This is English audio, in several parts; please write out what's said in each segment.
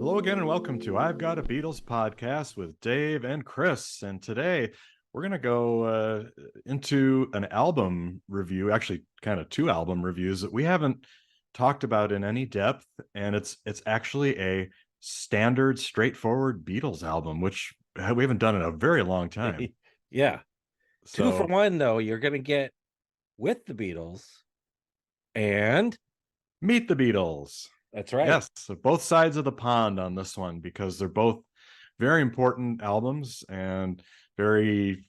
Hello again, and welcome to I've Got a Beatles podcast with Dave and Chris. And today we're going to go into an album review, actually, kind of two album reviews that we haven't talked about in any depth. And it's actually a standard, straightforward Beatles album, which we haven't done in a very long time. Yeah. Two for So, one, though. You're going to get With the Beatles and Meet the Beatles. that's right. Yes, so both sides of the pond on this one because they're both very important albums and very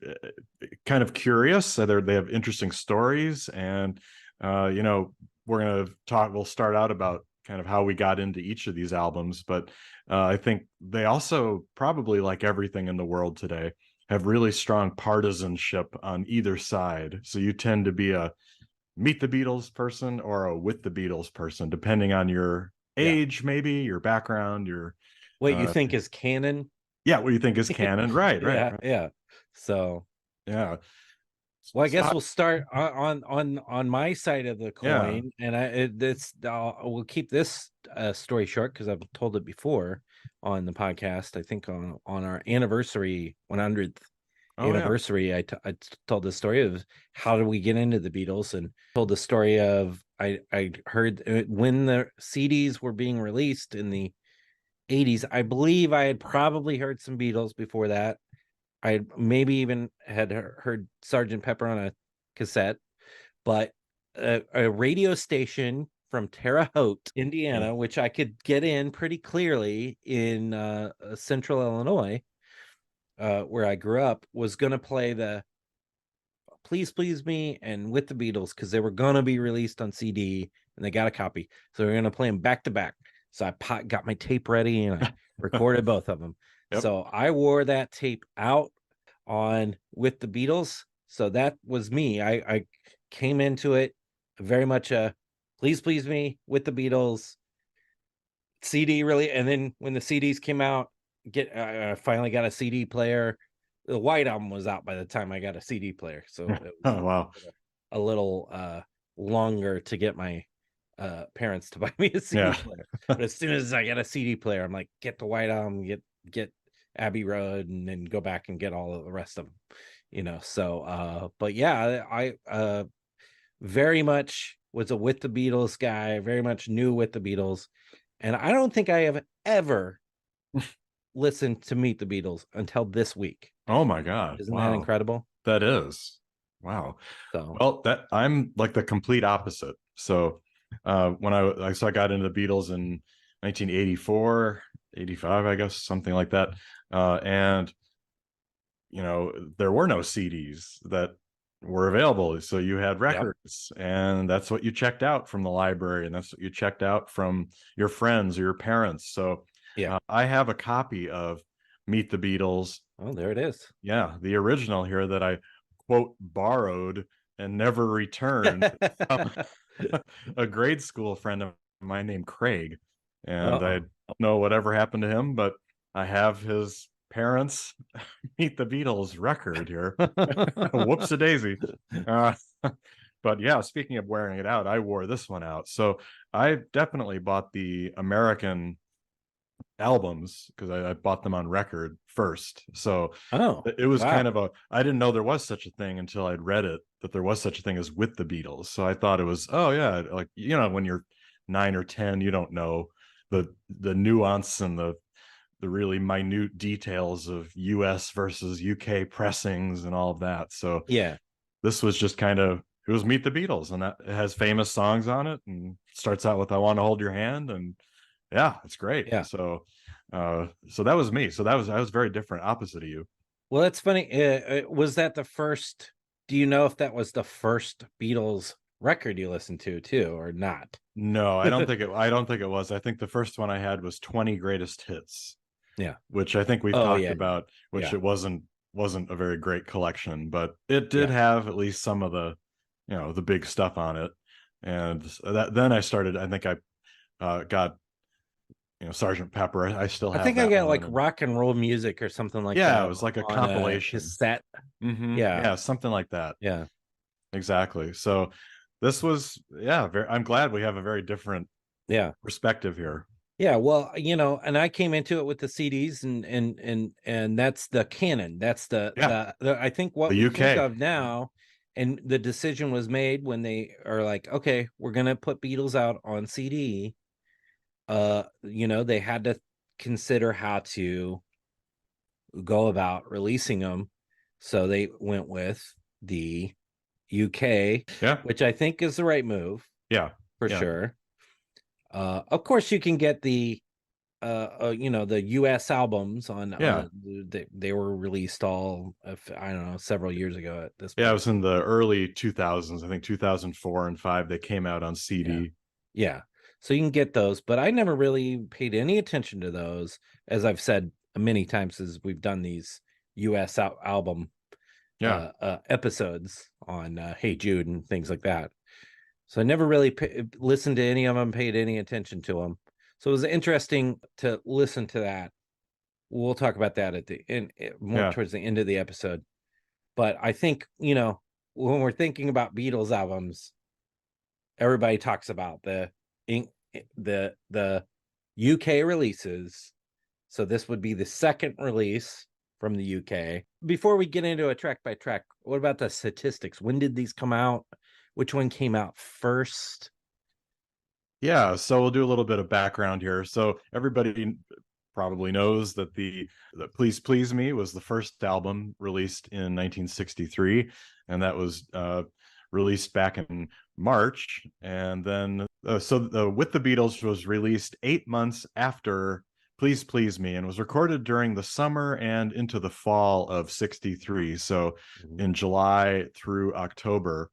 kind of curious. So they have interesting stories, and we're gonna talk. We'll start out about kind of how we got into each of these albums, but I think they also probably, like everything in the world today, have really strong partisanship on either side. So you tend to be a Meet the Beatles person or a With the Beatles person, depending on your Yeah. age, maybe your background, your What you uh think is canon. yeah, what you think is canon. Right, Yeah. right. Yeah. So, Yeah. well, I So guess we'll start on my side of the yeah. coin, and we'll keep this story short because I've told it before on the podcast. I think on our anniversary 100th Oh yeah. anniversary, I told the story of how did we get into the Beatles, and told the story of I heard when the CDs were being released in the 80s. I believe I had probably heard some Beatles before that. I maybe even had heard Sergeant Pepper on a cassette, but a radio station from Terre Haute, Yeah. Indiana, which I could get in pretty clearly in central Illinois, where I grew up, was going to play the Please Please Me and With the Beatles because they were going to be released on CD and they got a copy. So we're going to play them back to back. So I got my tape ready and I recorded both of them. Yep. So I wore that tape out on With the Beatles. So that was me. I came into it very much a Please Please Me with the Beatles CD, really. And then when the CDs came out, I finally got a CD player. The White Album was out by the time I got a CD player, so it was Oh wow. a little longer to get my parents to buy me a CD Yeah. player. But as soon as I got a CD player, I'm like, get the White Album, get Abbey Road, and then go back and get all of the rest of them. So but yeah, I very much was a With the Beatles guy, very much knew With the Beatles, and I don't think I have ever listened to Meet the Beatles until this week. Oh my God. Isn't that Wow. incredible? That is. Wow. So, Well, that I'm like the complete opposite. So when I got into the Beatles in 1984, 85, I guess, something like that. And there were no CDs that were available. So you had yeah. records, and that's what you checked out from the library, and that's what you checked out from your friends or your parents. So Yeah. I have a copy of Meet the Beatles. Oh, there it is. Yeah, the original here that I quote borrowed and never returned from a grade school friend of mine named Craig. And I Uh-oh. don't know whatever happened to him, but I have his parents Meet the Beatles record here. Whoops a daisy. Uh, but yeah, speaking of wearing it out, I wore this one out. So I definitely bought the American albums because I bought them on record first. So Oh, it was kind wow. of I didn't know there was such a thing until I'd read it, that there was such a thing as With the Beatles. So I thought it was, oh yeah, like when you're 9 or 10, you don't know the nuance and the really minute details of US versus UK pressings and all of that. So Yeah. this was just kind of, it was Meet the Beatles, and that it has famous songs on it and starts out with I Want to Hold Your Hand, and yeah, it's great. Yeah. So that was me. So I was very different, opposite of you. Well, that's funny. Was that the first? Do you know if that was the first Beatles record you listened to too, or not? No, I don't think it was. I think the first one I had was 20 Greatest Hits, Yeah. which I think we've Oh, talked yeah. about, which Yeah. it wasn't a very great collection, but it did Yeah. have at least some of the big stuff on it. And that then I started, I think I got Sergeant Pepper. I still I have think I that got one. like And rock and roll music or something like yeah, it that was like a on a compilation. cassette. Yeah. Yeah, something like that. Yeah. Exactly. So this was, yeah, I'm glad we have a very different Yeah. perspective here. Yeah, well, and I came into it with the CDs, and that's the canon. That's Yeah, I think what the we think UK. of now, and the decision was made when they are like, okay, we're gonna put Beatles out on CD. They had to consider how to go about releasing them. So they went with the UK, Yeah, which I think is the right move yeah, for yeah, sure. Of course, you can get the US albums yeah. they were released all, I don't know, several years ago at this Yeah, it point. was in the early 2000s. I think 2004 and 5 they came out on Yeah. CD. Yeah. So you can get those, but I never really paid any attention to those, as I've said many times as we've done these US album Yeah. episodes on Hey Jude and things like that. So I never really listened to any of them, paid any attention to them. So it was interesting to listen to that. We'll talk about that at the end, more Yeah. towards the end of the episode. But I think, when we're thinking about Beatles albums, everybody talks about the UK releases. So this would be the second release from the UK. Before we get into a track by track, what about the statistics? When did these come out? Which one came out first? Yeah, so we'll do a little bit of background here. So everybody probably knows that the Please Please Me was the first album released in 1963, and that was released back in March. And then With the Beatles was released 8 months after Please Please Me, and was recorded during the summer and into the fall of 63. So Mhm. in July through October.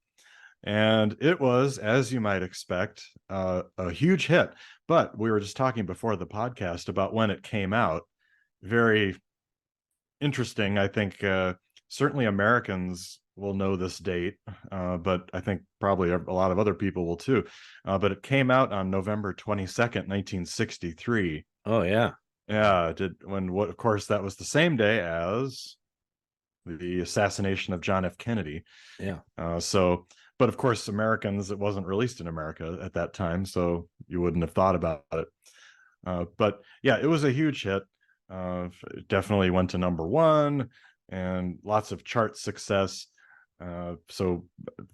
And it was, as you might expect, a huge hit. But we were just talking before the podcast about when it came out. Very interesting. I think certainly Americans will know this date, but I think probably a lot of other people will too. But it came out on November 22nd, 1963. Oh yeah, Yeah, it did. Of course, that was the same day as the assassination of John F. Kennedy. yeah, So, but of course, Americans, it wasn't released in America at that time, so you wouldn't have thought about it. But yeah, it was a huge hit. It definitely went to number one and lots of chart success. So,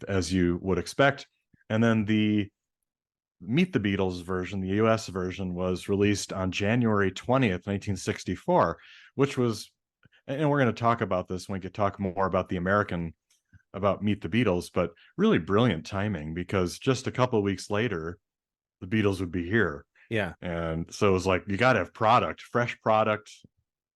as you would expect. And then the Meet the Beatles version, the US version, was released on January 20th, 1964, which was, and we're going to talk about this when we could talk more about the American about Meet the Beatles, but really brilliant timing because just a couple of weeks later, the Beatles would be here. yeah, And so it was like, you got to have product, fresh product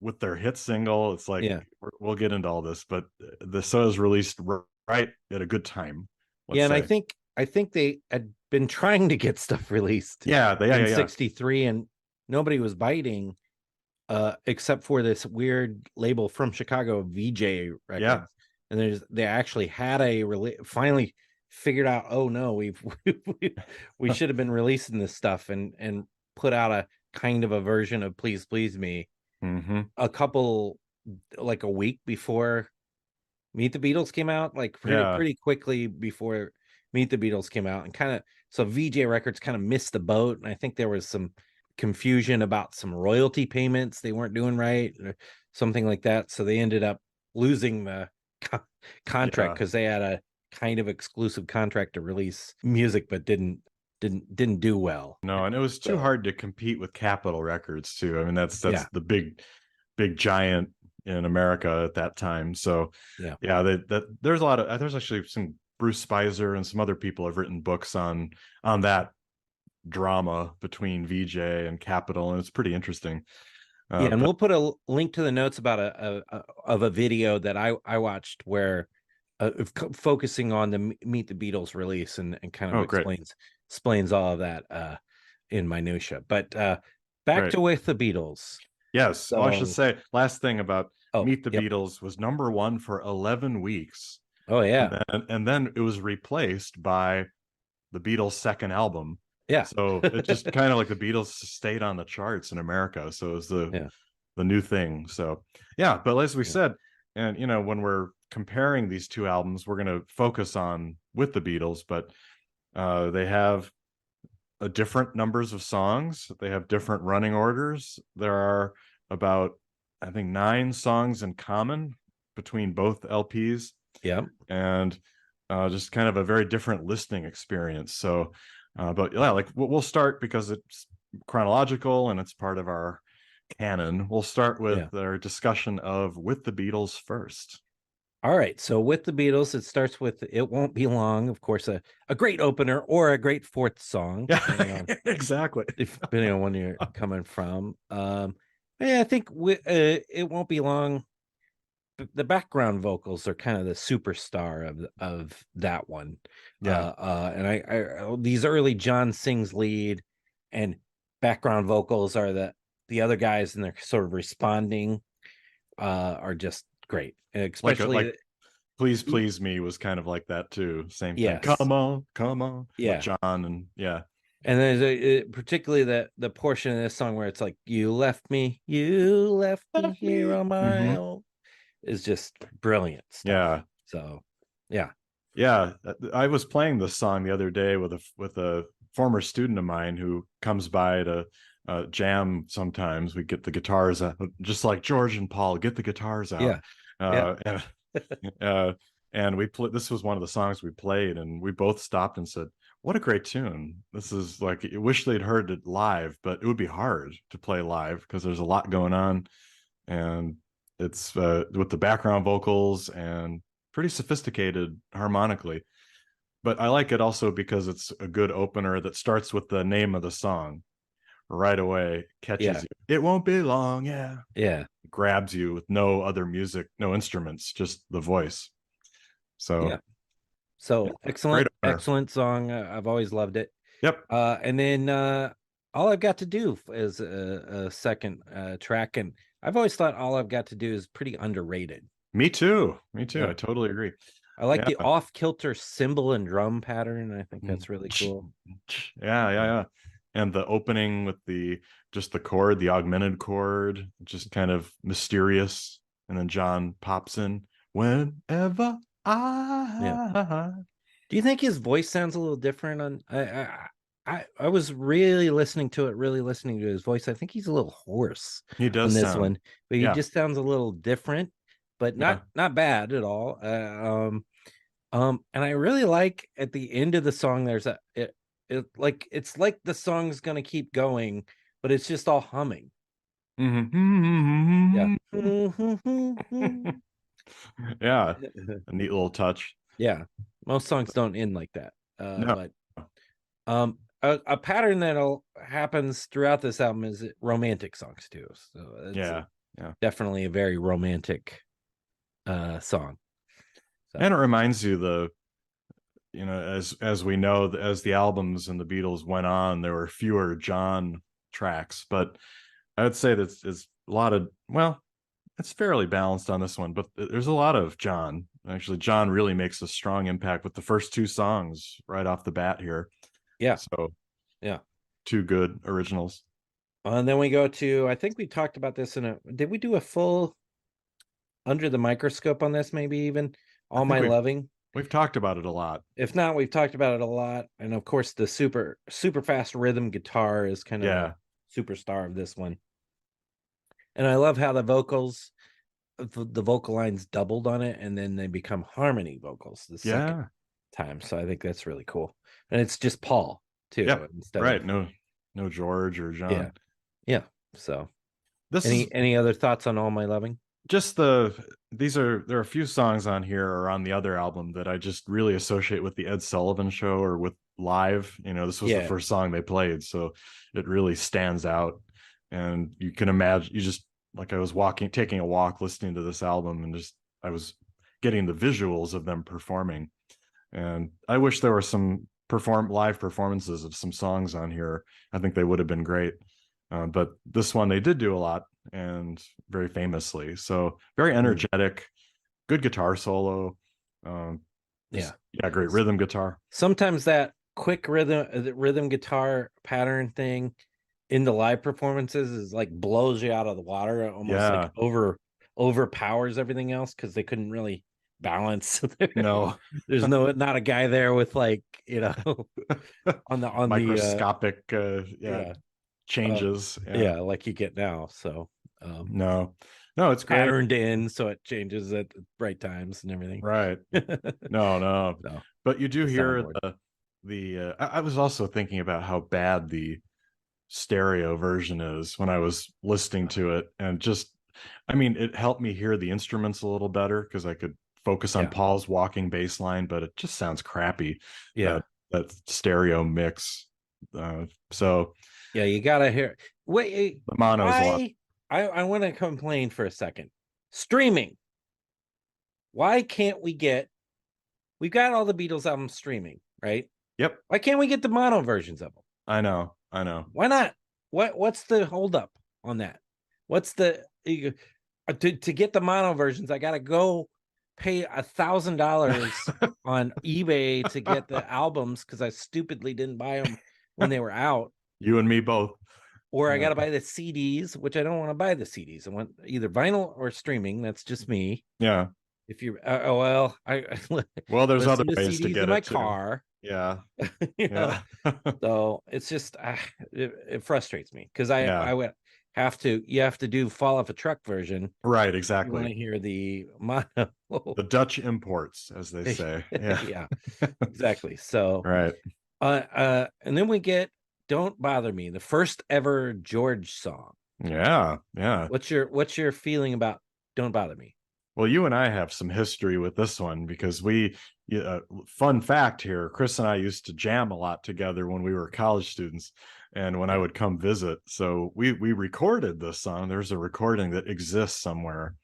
with their hit single. It's like, yeah, we'll get into all this, but the so is released right at a good time, let's yeah. And I say. think I think they had been trying to get stuff released Yeah, in yeah. '63, and nobody was biting, except for this weird label from Chicago, VJ Yeah. Records. And they actually had finally figured out, oh no, we should have been releasing this stuff, and put out a kind of a version of Please Please Me Mm-hmm. a couple, like a week before Meet the Beatles came out, like Yeah. pretty quickly before Meet the Beatles came out, and kind of, so VJ Records kind of missed the boat, and I think there was some confusion about some royalty payments they weren't doing right, or something like that. So they ended up losing the contract Yeah. because they had a kind of exclusive contract to release music, but didn't do well. No, and it was too So hard to compete with Capitol Records too. I mean, that's yeah, the big giant in America at that time. So yeah, yeah, that there's a lot of there's actually some Bruce Spicer and some other people have written books on that drama between VJ and Capitol, and it's pretty interesting. yeah. And But we'll put a link to the notes about a video that I watched where, focusing on the Meet the Beatles release, and kind of oh, great, explains all of that in minutia. But back great. to With the Beatles. Yes. Oh, I should So, say last thing about oh, Meet the yep. Beatles was number one for 11 weeks, Oh and yeah. then it was replaced by the Beatles' second album. Yeah. So it just kind of like the Beatles stayed on the charts in America. So it was Yeah. the new thing. So yeah, but as we Yeah. said, and when we're comparing these two albums, we're going to focus on With the Beatles, but they have different numbers of songs. They have different running orders. There are about, I think, 9 songs in common between both LPs, Yeah. and just kind of a very different listening experience. So, but yeah, like we'll start because it's chronological and it's part of our canon. We'll start Yeah. with our discussion of With the Beatles first. All right. So with the Beatles, it starts with It Won't Be Long, of course, a great opener or a great fourth song, depending Yeah, on exactly. depending on when you're coming from. Yeah, I think It Won't Be Long. The background vocals are kind of the superstar of that one. Yeah, And I these early John sings lead and background vocals are the other guys, and they're sort of responding are just great, like especially Please Please Me was kind of like that too. Same thing. yes, Come on, with yeah. John, and yeah. And there's particularly the portion of this song where it's like you left me here on my Mm-hmm. own is just brilliant stuff. Yeah, So yeah. yeah. I was playing this song the other day with a former student of mine who comes by to jam. Sometimes we get the guitars out, just like George and Paul get the guitars out. Yeah. Yeah. uh, and uh, and we played. This was one of the songs we played, and we both stopped and said, "What a great tune! This is like, I wish they'd heard it live, but it would be hard to play live because there's a lot going on, and it's with the background vocals and pretty sophisticated harmonically. But I like it also because it's a good opener that starts with the name of the song right away, catches Yeah. you. It won't be long, yeah. Yeah. Grabs you with no other music, no instruments, just the voice. So Yeah. So yeah, great opener. excellent song. I've always loved it. Yep. And then All I've Got to Do is a second track, and I've always thought All I've Got to Do is pretty underrated. Me too. Me too. Yeah. I totally agree. I like Yeah. the off-kilter cymbal and drum pattern. I think that's really cool. Yeah, yeah, yeah. And the opening with the just the chord, the augmented chord, just kind of mysterious. And then John pops in whenever Yeah. I. Do you think his voice sounds a little different on I was really listening to it, really listening to his voice. I think he's a little hoarse He on does this sound. one, but he Yeah, just sounds a little different, but yeah. not bad at all. And I really like at the end of the song, there's it's like the song's gonna keep going, but it's just all humming. Yeah. Yeah, a neat little touch. Yeah. Most songs don't end like that. No. But a pattern that'll happens throughout this album is romantic songs too. So it's Yeah, yeah. definitely a very romantic song. So And it reminds you as we know, as the albums and the Beatles went on, there were fewer John tracks, but I would say that it's a lot of, well, it's fairly balanced on this one, but there's a lot of John. Actually, John really makes a strong impact with the first 2 songs right off the bat here. yeah, So yeah. 2 good originals. And then we go to, I think we talked about this did we do a full under the microscope on this, maybe even I All think My Loving? we've talked about it a lot. If not, we've talked about it a lot. And of course, the super fast rhythm guitar is kind of the Yeah, superstar of this one. And I love how the vocal lines doubled on it, and then they become harmony vocals the second yeah, time. So I think that's really cool. And it's just Paul too, yep. instead Right. of No George or yeah, John. yeah. So This is any other thoughts on All My Loving? just there are a few songs on here or on the other album that I just really associate with the Ed Sullivan Show or with live. This was the Yeah, first song they played, so it really stands out. And you can imagine, you just, like, I was taking a walk, listening to this album, and just I was getting the visuals of them performing. And I wish there were some live performances of some songs on here. I think they would have been great. But this one they did do a lot, and very famously. So very energetic, good guitar solo. yeah. Yeah, great rhythm guitar. Sometimes that quick rhythm guitar pattern thing in the live performances is like blows you out of the water, almost like Yeah, overpowers everything else because they couldn't really balance. No. There's not a guy there with like, on the Microscopic yeah, yeah, changes. Yeah. yeah, like you get now. So No. No, it's great. patterned in so it changes at the right times and everything. Right. No, no. So But you do the hear soundboard. the I was also thinking about how bad the stereo version is when I was listening to it, and just I mean it helped me hear the instruments a little better because I could focus on Yeah. Paul's walking bass line, but it just sounds crappy, Yeah. that that stereo mix. So Yeah, you gotta hear. Wait, the mono is a lot. I want to complain for a second. Streaming. Why can't we get? We've got all the Beatles albums streaming, right? Yep, Why can't we get the mono versions of them? I know, I know. Why not? What's the holdup on that? What's the to get the mono versions? I gotta go pay $1,000 on eBay to get the albums because I stupidly didn't buy them when they were out. You and me both. Or I Yeah. got to buy the CDs, which I don't want to buy the CDs. I want either vinyl or streaming. That's just me. Yeah. If you, well, I Well, there's other listen to ways to CDs get in my it too. car. Yeah. You know, Yeah. so it's just it frustrates me because Yeah. I would you have to do fall off a truck version. Right, You want to exactly. hear the mono. The Dutch imports, as they say. Yeah. Yeah, exactly. So Right. and then we get "Don't Bother Me," the first ever George song. Yeah. Yeah. What's your feeling about "Don't Bother Me"? Well, you and I have some history with this one because fun fact here, Chris and I used to jam a lot together when we were college students and when I Yeah. would come visit. So we recorded this song. There's a recording that exists somewhere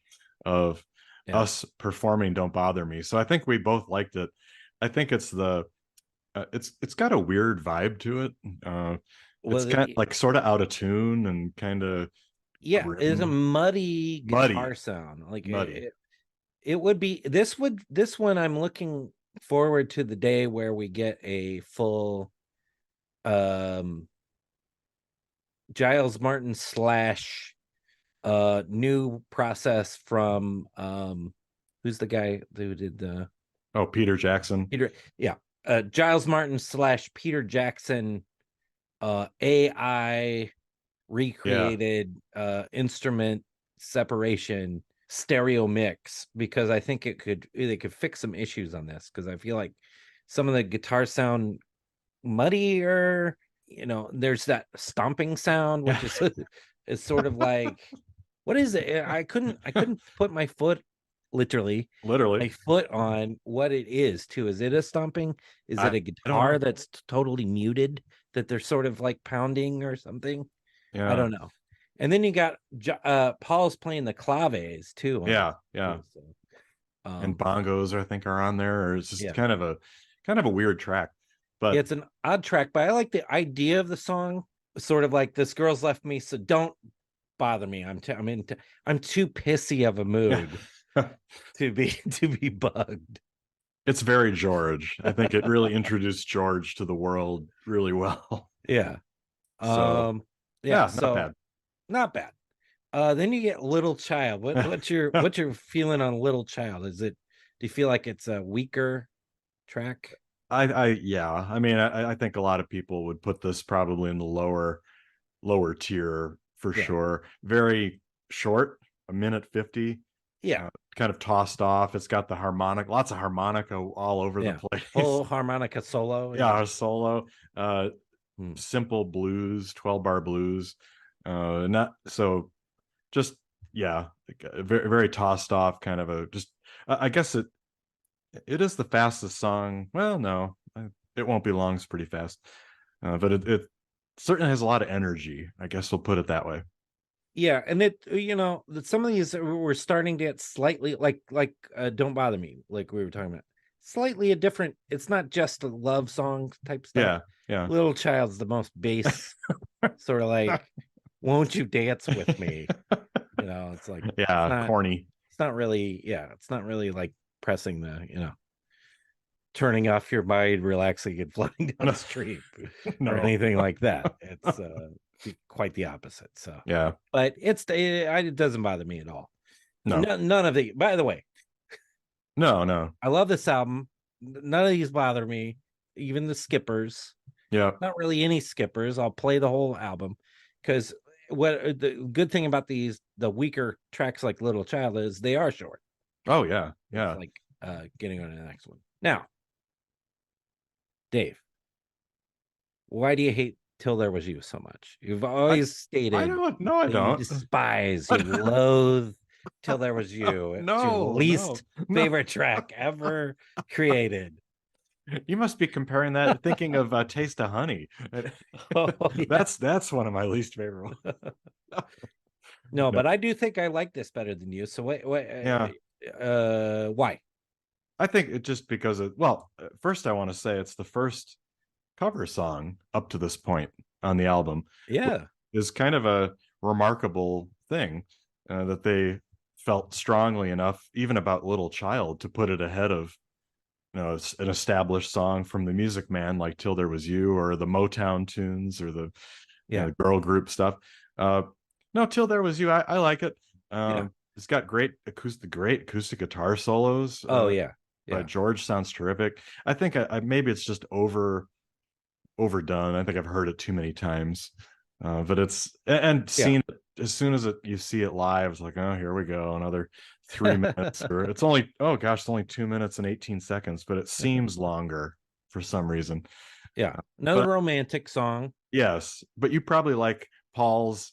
of Yeah. us performing Don't Bother Me. So I think we both liked it. I think it's got a weird vibe to it. It's Well, kind of like sort of out of tune and kind of yeah, it's a grim, muddy muddy, guitar sound. Like muddy. it would be this one. I'm looking forward to the day where we get a full um Giles Martin slash new process from who's the guy who did the Oh, Peter Jackson. Peter, yeah, Giles Martin slash Peter Jackson AI Yeah. recreated instrument separation stereo mix, because I think they could fix some issues on this, because I feel like some of the guitar sound muddier. There's that stomping sound, which is is sort of like, what is it? I couldn't put my foot, literally Literally. my foot, on what it is too. Is it a stomping? Is it a I don't guitar know. that's totally muted that they're sort of like pounding or something? I Yeah. don't know. And then you got Paul's playing the claves too on Yeah. it Yeah. too, so, And um bongos, I think, are on there, or it's just yeah. kind of a weird track. Yeah, But it's an odd track, but I like the idea of the song. Sort of like, this girl's left me, so don't bother me. I'm too pissy of a mood to be bugged. it's very George. I think it really introduced George to the world really well. Yeah. So Yeah, yeah, not so bad. not bad. Then you get Little Child. What's your feeling on Little Child? Do you feel like it's a weaker track? I yeah. I mean, I think a lot of people would put this probably in the lower tier for Yeah. sure. Very short, a minute 50. Yeah. Kind of tossed off. It's got the harmonic, lots of harmonica all over the Yeah. place. Full harmonica solo. Yeah, a solo. Hmm. Simple blues, 12 bar blues. Not so just yeah, very very tossed off kind of a just I guess it is the fastest song. Well, no, it won't be long. It's pretty fast, but it certainly has a lot of energy. I guess we'll put it that way. Yeah, and that some of these were starting to get slightly like Don't Bother Me, like we were talking about. Slightly a different, it's not just a love song type stuff. Yeah, yeah. Little Child's the most bass, sort of like, won't you dance with me? It's like, Yeah, corny. it's not really, it's not really like pressing turning off your mind, relaxing, and floating down the street or No. anything like that. It's quite the opposite. So Yeah, but it doesn't bother me at all. no. None of the. By the way, No, no. I love this album. None of these bother me, even the skippers. Yeah. Not really any skippers. I'll play the whole album because what the good thing about the weaker tracks like Little Child is they are short. Oh yeah. It's Yeah. like getting on to the next one. Now, Dave, why do you hate Till There Was You so much? You've I always I stated don't. No, I that you don't. despise, you loathe Till There Was You. It's your No, no, least no. favorite track ever created. You must be comparing that, thinking of Taste of Honey. Oh yeah. That's one of my least favorite ones. No, No, but I do think I like this better than you. So wait, yeah, why? I think it just because it. Well, first I want to say it's the first cover song up to this point on the album, which Yeah, is kind of a remarkable thing that they felt strongly enough, even about Little Child, to put it ahead of an established song from the Music Man like Till There Was You or the Motown tunes or the yeah, girl group stuff. Uh, no, Till There Was You, I like it. yeah. It's got great acoustic guitar solos. Oh yeah, By yeah, George sounds terrific. I think maybe it's just overdone. I think I've heard it too many times. But and yeah. seen it as soon as you see it live, it's like, oh, here we go, another 3 minutes. Or it's only, oh gosh, it's only 2 minutes and 18 seconds, but it seems longer for some reason. Yeah. Another But romantic song. yes, but you probably like Paul's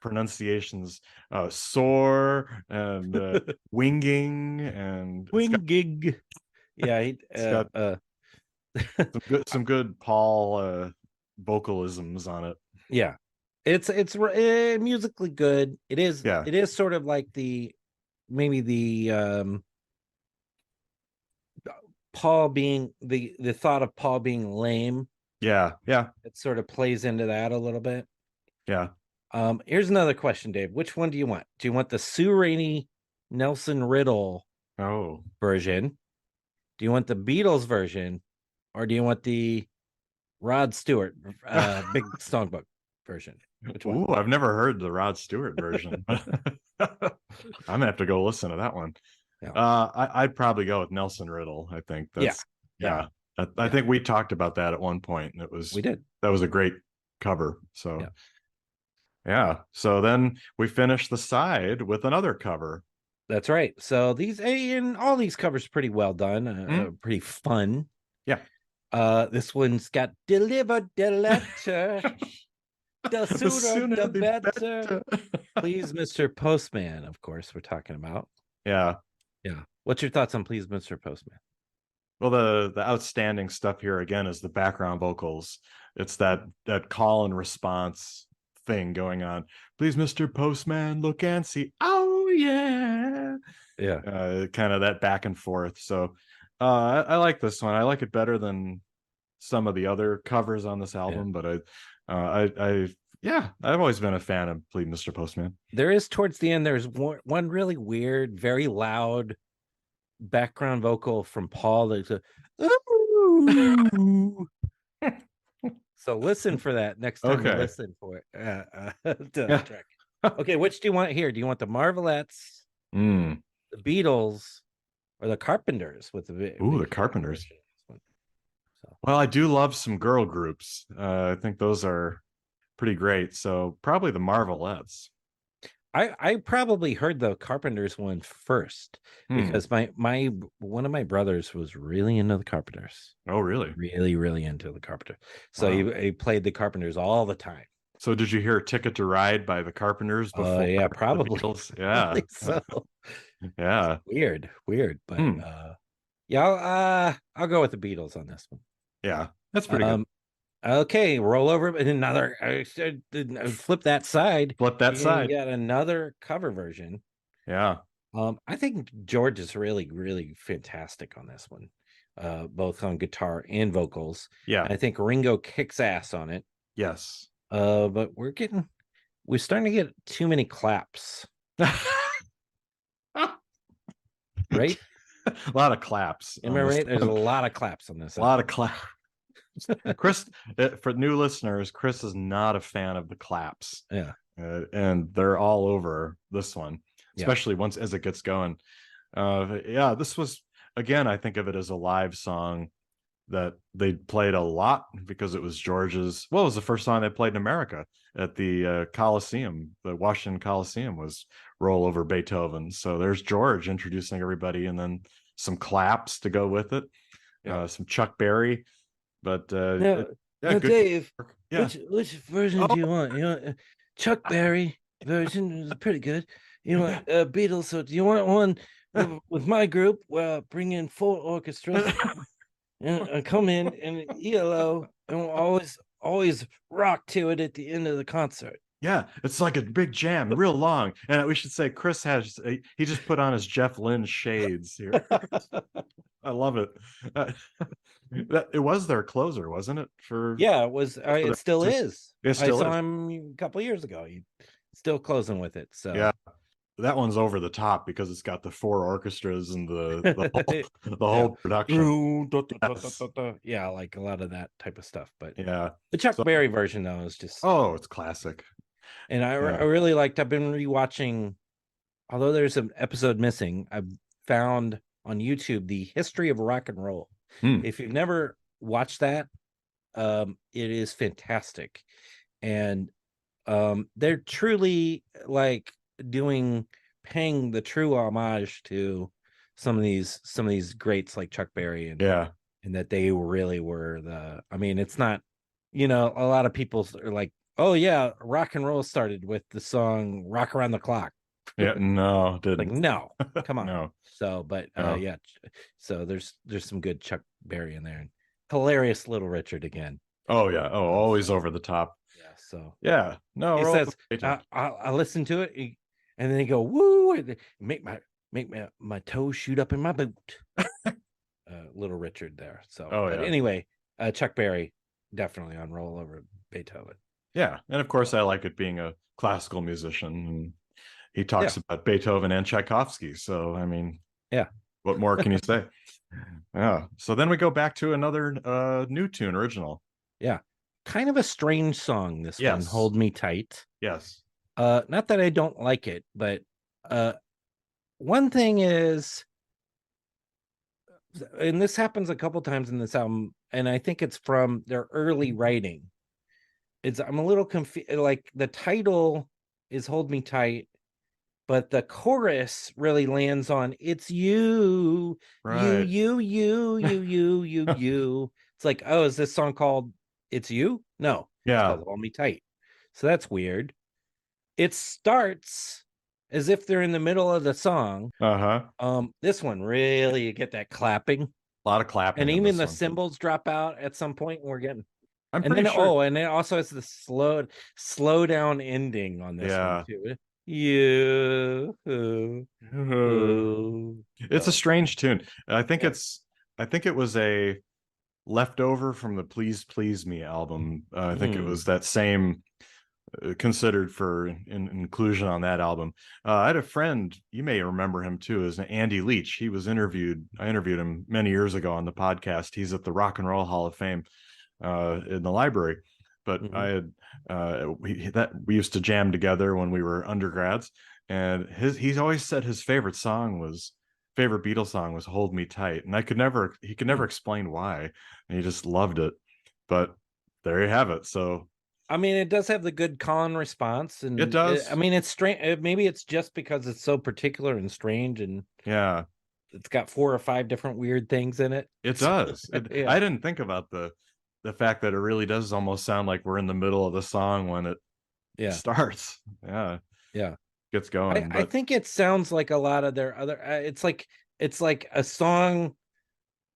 pronunciations, soar and winging, and Wing gig. Yeah, it's got some good Paul vocalisms on it. yeah. It's musically good. Yeah, It is sort of like maybe the Paul being the thought of Paul being lame. yeah, yeah, It sort of plays into that a little bit. yeah. Here's another question, Dave. Which one do you want? Do you want the Sue Rainey Nelson Riddle Oh, version? Do you want the Beatles version, or do you want the Rod Stewart Big Songbook version? Which one? ooh, I've never heard the Rod Stewart version. I'm gonna have to go listen to that one. Yeah, I'd probably go with Nelson Riddle. I think yeah, that's yeah, yeah. I yeah. think we talked about that at one point, and We did. that was a great cover. So Yeah, yeah. So then we finished the side with another cover. that's right. So and all these covers pretty well done, Hmm? pretty fun. Yeah. This one's got delivered the letter. The The sooner sooner the the better. better. Please, Mr. Postman, of course, we're talking about. Yeah. Yeah. What's your thoughts on Please, Mr. Postman? Well, the outstanding stuff here again is the background vocals. It's that call and response thing going on. Please, Mr. Postman, look and see. Oh yeah. Yeah. Kind of that back and forth. So I like this one. I like it better than some of the other covers on this Yeah. album, but I yeah, I've always been a fan of Please, Mr. Postman. There is towards the end, there's one really weird, very loud background vocal from Paul. That's ooh. So listen for that next time you Okay. listen for it. To the Yeah. track. Okay, which do you want here? Do you want the Marvelettes, Mm. the Beatles, or the Carpenters with the Ooh, big the Carpenters. version of this one? So Well, I do love some girl groups. I think those are pretty great. So probably the Marvelettes. I probably heard the Carpenters one first Hmm. because my one of my brothers was really into the Carpenters. Oh, really? Really, really into the Carpenter. So Wow. he played the Carpenters all the time. So did you hear Ticket to Ride by the Carpenters before Yeah, the probably. Beatles? Probably Yeah. so. Yeah. Weird, but Hmm. yeah, I'll go with the Beatles on this one. Yeah. That's pretty good. Okay, roll over and another flip that side. Flip that You're gonna side. get another cover version. Yeah. I think George is really, really fantastic on this one, both on guitar and vocals. Yeah. And I think Ringo kicks ass on it. Yes. But we're starting to get too many claps, right? A lot of claps Am on I this right? There's a one. lot of claps on this. A lot of claps. Chris, for new listeners, Chris is not a fan of the claps, Yeah, and they're all over this one, yeah, especially once as it gets going. Yeah, this was again, I think of it as a live song that they played a lot because it was George's. Well, it was the first song they played in America at the Coliseum. The Washington Coliseum was "Roll Over Beethoven." So there's George introducing everybody, and then some claps to go with it, Yeah. some Chuck Berry. But Now, yeah, now, good. Dave, Yeah. which version Oh, do you want? You know, Chuck Berry version is pretty good. You yeah. want Beatles? So do you want one with my group? Well, bring in full orchestras and come in and ELO, and we'll always rock to it at the end of the concert. Yeah, it's like a big jam, real long. And we should say Chris has he just put on his Jeff Lynne shades here. I love it. Uh, that it was their closer, wasn't it? Yeah, it was. For It still just is. it I still saw is. him a couple years ago. He's still closing with it. Yeah, So that one's over the top because it's got the four orchestras and the yeah. whole production. Yes. Yeah, like a lot of that type of stuff. But Yeah. the Chuck So, Berry version though is just, oh, it's classic. and I Yeah. really liked. I've been rewatching, although there's an episode missing. I've found on YouTube the history of rock and roll. Hmm. If you've never watched that, it is fantastic, and they're truly like paying the true homage to some of these greats like Chuck Berry, Yeah. and that they really were the, I mean, it's not, you know, a lot of people are like, oh yeah, rock and roll started with the song Rock Around the Clock. Yeah. No, Like, didn't. no, come on. No. So, but No. yeah, so there's some good Chuck Berry in there, and hilarious Little Richard again. Oh yeah. Oh, always So over the top. yeah, so Yeah. No, he roll says, Beethoven. I listen to it, and then he go, woo, and make my toes shoot up in my boot. Little Richard there. So, Oh but yeah. anyway, Chuck Berry definitely on Roll Over Beethoven. Yeah. And of course I like it being a classical musician. And he Yeah, talks about Beethoven and Tchaikovsky. So I mean, yeah, what more can you say? Yeah. So then we go back to another new tune original. yeah. Kind of a strange song, this one, Yes. Hold Me Tight. Yes. Not that I don't like it, but one thing is, and this happens a couple times in this album, and I think it's from their early writing. It's, I'm a little confused. Like the title is "Hold Me Tight," but the chorus really lands on "It's you, Right. you." It's like, oh, is this song called "It's You"? No, it's Yeah. called "Hold Me Tight." So that's weird. It starts as if they're in the middle of the song. Uh-huh. This one really, you get that clapping, A lot of and clapping in even this the one. cymbals drop out at some point, and we're getting, I'm and pretty then sure. and it also has the slow down ending on this one Yeah. too. You, It's a so strange tune. yeah. I think it was a leftover from the Please Please Me album. I think it Hmm. was that same considered for inclusion on that album. I had a friend, you may remember him too, is Andy Leach. He was interviewed. I interviewed him many years ago on the podcast. He's at the Rock and Roll Hall of Fame in the library. But I Mhm. had we used to jam together when we were undergrads, and he's always said his favorite Beatles song was "Hold Me Tight," and he could never Hmm. explain why, and he just loved it. But there you have it. So I mean, it does have the good call and response, it and I does. mean, it's strange. Maybe it's just because it's so particular and strange, and Yeah, it's got 4 or 5 different weird things in it. it So, does. yeah, I didn't think about the fact that it really does almost sound like we're in the middle of the song when it yeah, starts. Yeah, yeah. gets going. I But think it sounds like a lot of their other. It's like a song.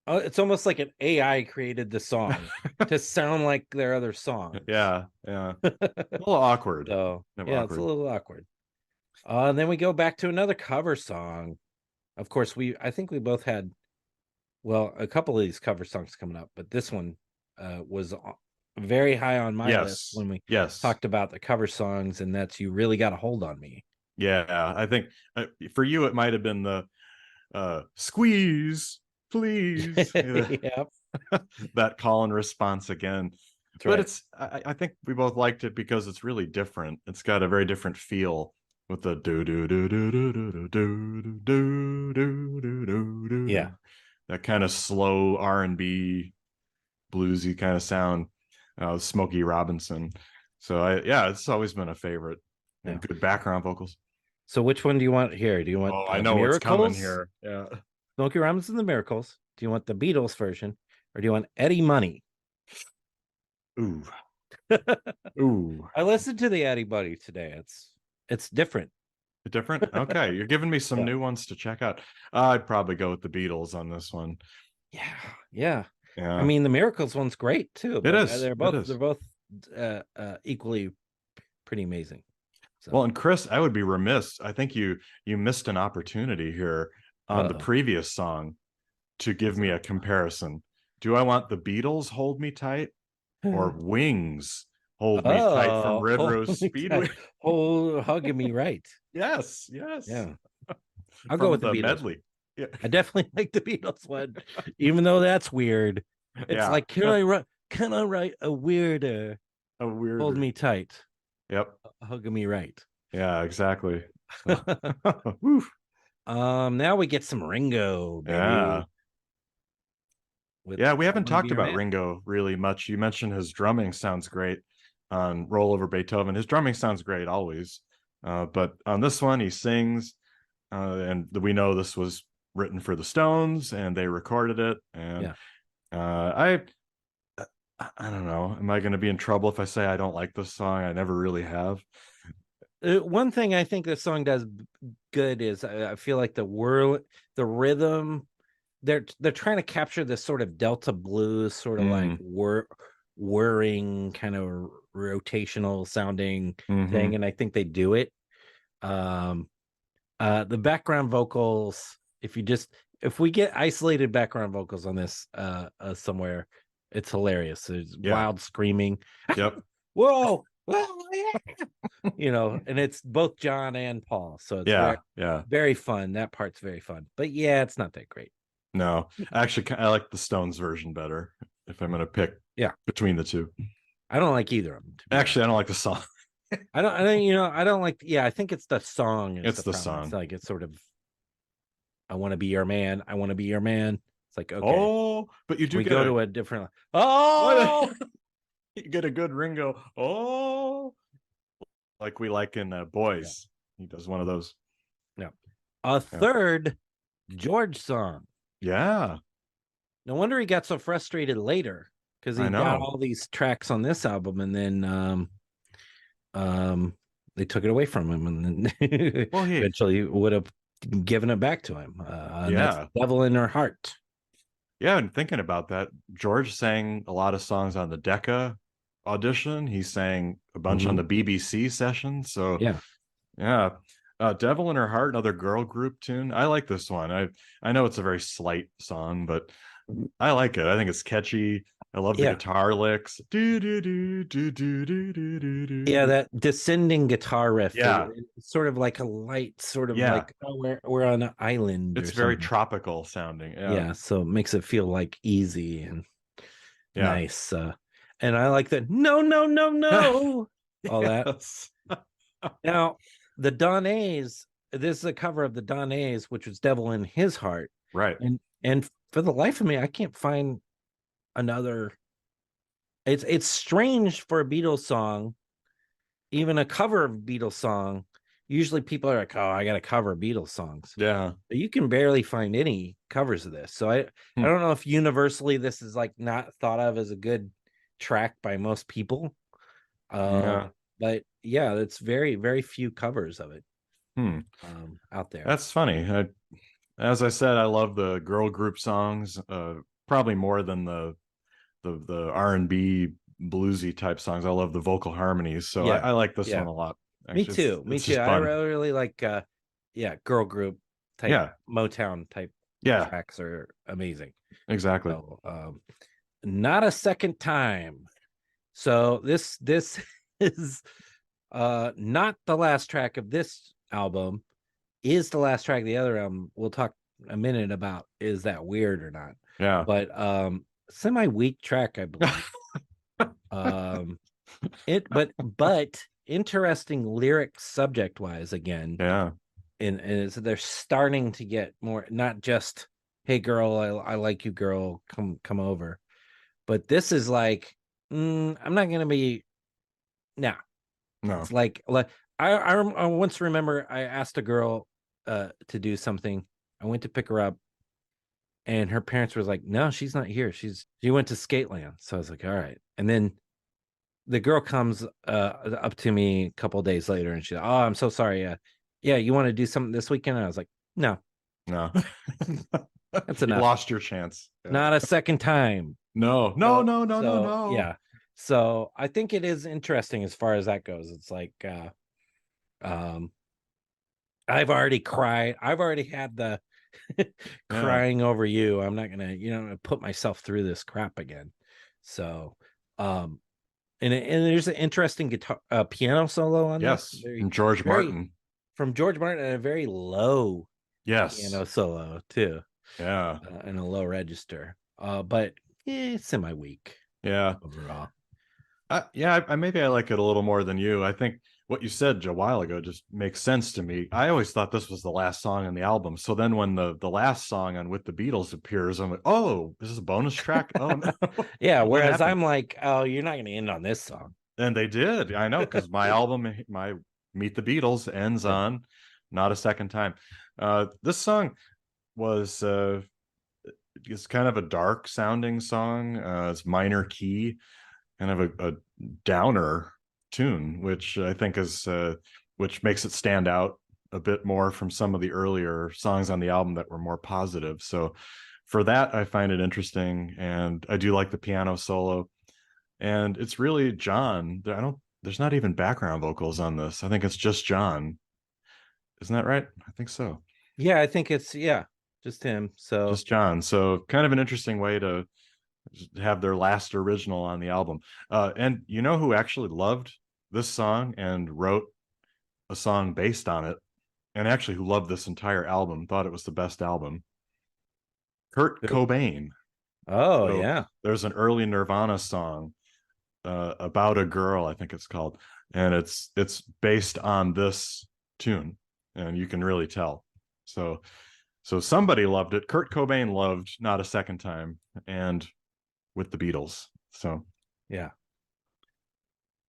It's almost like an AI created the song to sound like their other songs. yeah, yeah, a little awkward. So Kind of yeah, it's a awkward. little awkward. And then we go back to another cover song. Of course, I think we both had, well, a couple of these cover songs coming up, but this one was very high on my list Yes, when we yes, talked about the cover songs, and that's "You Really Got a Hold on Me." yeah. I think for you it might have been the squeeze, please. Yep, That call and response again. that's But right. it's I think we both liked it because it's really different. It's got a very different feel with the do do do do do do do do do do do do Yeah, do. that kind of slow R&B bluesy kind of sound, Smokey Robinson. So yeah, it's always been a favorite, Yeah. and good background vocals. So which one do you want here? Do you want Oh, I the know what's coming Miracles? here. Yeah. Smokey Robinson, the Miracles. Do you want the Beatles version, or do you want Eddie Money? Ooh. Ooh. I listened to the Eddie Money today. It's different. Different. Okay, you're giving me some Yeah. new ones to check out. I'd probably go with the Beatles on this one. Yeah, yeah. I Yeah, mean, the Miracles one's great too, it but is. It they're is. both equally pretty amazing. Well, So, and Chris, I would be remiss. I think you missed an opportunity here on the uh-oh. previous song to give me a comparison. Do I want the Beatles "Hold Me Tight" or Wings "Hold Me Tight" from Oh, Red hold Rose me Speedway? tight. Hold, hugging me right. Yes, yes. Yeah, I'll go From with the the Beatles one. medley. Yeah, I definitely like the Beatles one, even though that's weird. It's yeah. like, can I write a weirder? A Hold weirder. me tight, Yep. hugging me right. Yeah, exactly. So, woof. Now we get some Ringo, Yeah. baby. With Yeah, we I haven't Want to Be talked Your about Man. Ringo really much. You mentioned his drumming sounds great on Roll Over Beethoven. His drumming sounds great always. But on this one, he sings, and we know this was written for the Stones, and they recorded it. And Yeah. I don't know. Am I going to be in trouble if I say I don't like this song? I never really have. One thing I think this song does good is I feel like the rhythm, they're trying to capture this sort of Delta blues, sort of like Mm, whirring, kind of rotational sounding thing, hmm. and I think they do it. Um, the background vocals, if we get isolated background vocals on this somewhere, it's hilarious. There's Yeah. wild screaming. Yep. Whoa, whoa, yeah. And it's both John and Paul, so it's very Yeah. Yeah. very fun. That part's very fun, but yeah, it's not that great. No, actually, I like the Stones version better if I'm going to pick Yeah, between the two. I don't like either of them, to be Actually, I honest. don't like the song. I don't, I don't like. Yeah, I think it's the song is It's the the problem. It's song. like it's sort of, I want to be your man. I want to be your man. It's like, okay, Oh, but you can do we get go a to a different? Oh, you get a good Ringo. Oh, like we like in yeah, Boys. He does one of those. yeah. A Yeah. third George song. Yeah, No wonder he got so frustrated later because I he got know. all these tracks on this album, and then um they took it away from him, and then Well, eventually would have given it back to him. And that's yeah. Devil in Her Heart. Yeah, and thinking about that, George sang a lot of songs on the Decca audition. He sang a bunch on Mm-hmm. the BBC session. So Yeah. yeah. Devil in Her Heart, another girl group tune. I like this one. I know it's a very slight song, but I like it. I think it's catchy. I love the Yeah. guitar licks. Do do do do do do do do do Yeah, do. that descending guitar riff is Yeah, sort of like a light, sort of yeah. like, oh, we're on an island or It's very something. tropical sounding. Yeah, Yeah, so it makes it feel like easy and yeah. nice. And I like that. No, no, no, no. All that. Yes. Now, the Donnays, this is a cover of the Donnays, which was Devil in His Heart. Right. And for the life of me, I can't find another. It's strange for a Beatles song, even a cover of a Beatles song. Usually people are like, oh, I got to cover Beatles songs. Yeah. But you can barely find any covers of this. So I Hmm. don't know if universally this is like not thought of as a good track by most people. Yeah. But yeah, it's very, very few covers of it Hmm. out there. That's funny. As I said, I love the girl group songs, probably more than the R&B bluesy type songs. I love the vocal harmonies, so Yeah, I like this yeah. one a lot. Me Actually, too. Me it's too. just I fun. really like yeah, girl group type Yeah, Motown type yeah, tracks are amazing. exactly. So not a second time. So this is not the last track of this album, is the last track of the other album. We'll talk a minute about is that weird or not. Yeah, But semi weak track, I believe. um but interesting lyrics subject wise again, yeah, and so they're starting to get more, not just hey girl, I like you, girl, come over. But this is like, I'm not gonna be. No, No. it's like I once remember I asked a girl to do something. I went to pick her up, and her parents was like, "No, she's not here. She went to Skateland." So I was like, "All right." And then the girl comes up to me a couple days later, and she's, "Oh, I'm so sorry. Yeah, you want to do something this weekend?" And I was like, "No, No. that's You enough. lost your chance. Yeah. Not a second time." No, no, So no, no, no, so no. yeah. So I think it is interesting as far as that goes. It's like um I've already cried. I've already had the Yeah. crying over you. I'm not gonna, put myself through this crap again. So um and there's an interesting guitar piano solo on this. Yes. Very, From George very Martin. from George Martin, and a very low Yes. piano solo too, Yeah. and a low register. But semi weak Yeah. overall. Yeah, maybe I like it a little more than you. I think what you said a while ago just makes sense to me. I always thought this was the last song on the album. So then when the last song on With the Beatles appears, I'm like, oh, this is a bonus track. Oh no, Yeah, what whereas happened? I'm like, oh, you're not gonna end on this song. And they did. I know because my album, my Meet the Beatles, ends Yeah. on Not a Second Time. This song was it's kind of a dark sounding song. It's minor key, kind of a downer tune, which I think is which makes it stand out a bit more from some of the earlier songs on the album that were more positive. So for that, I find it interesting, and I do like the piano solo. And it's really John. I don't. There's not even background vocals on this. I think it's just John. Isn't that right? I think so. Yeah, I think it's, yeah, just him. So Just John. So kind of an interesting way to have their last original on the album. And you know who actually loved this song and wrote a song based on it, and actually who loved this entire album, thought it was the best album? Kurt who? Cobain. Oh So yeah. there's an early Nirvana song about a girl, I think it's called, and it's based on this tune, and you can really tell. So somebody loved it. Kurt Cobain loved Not a Second Time and With the Beatles. So Yeah.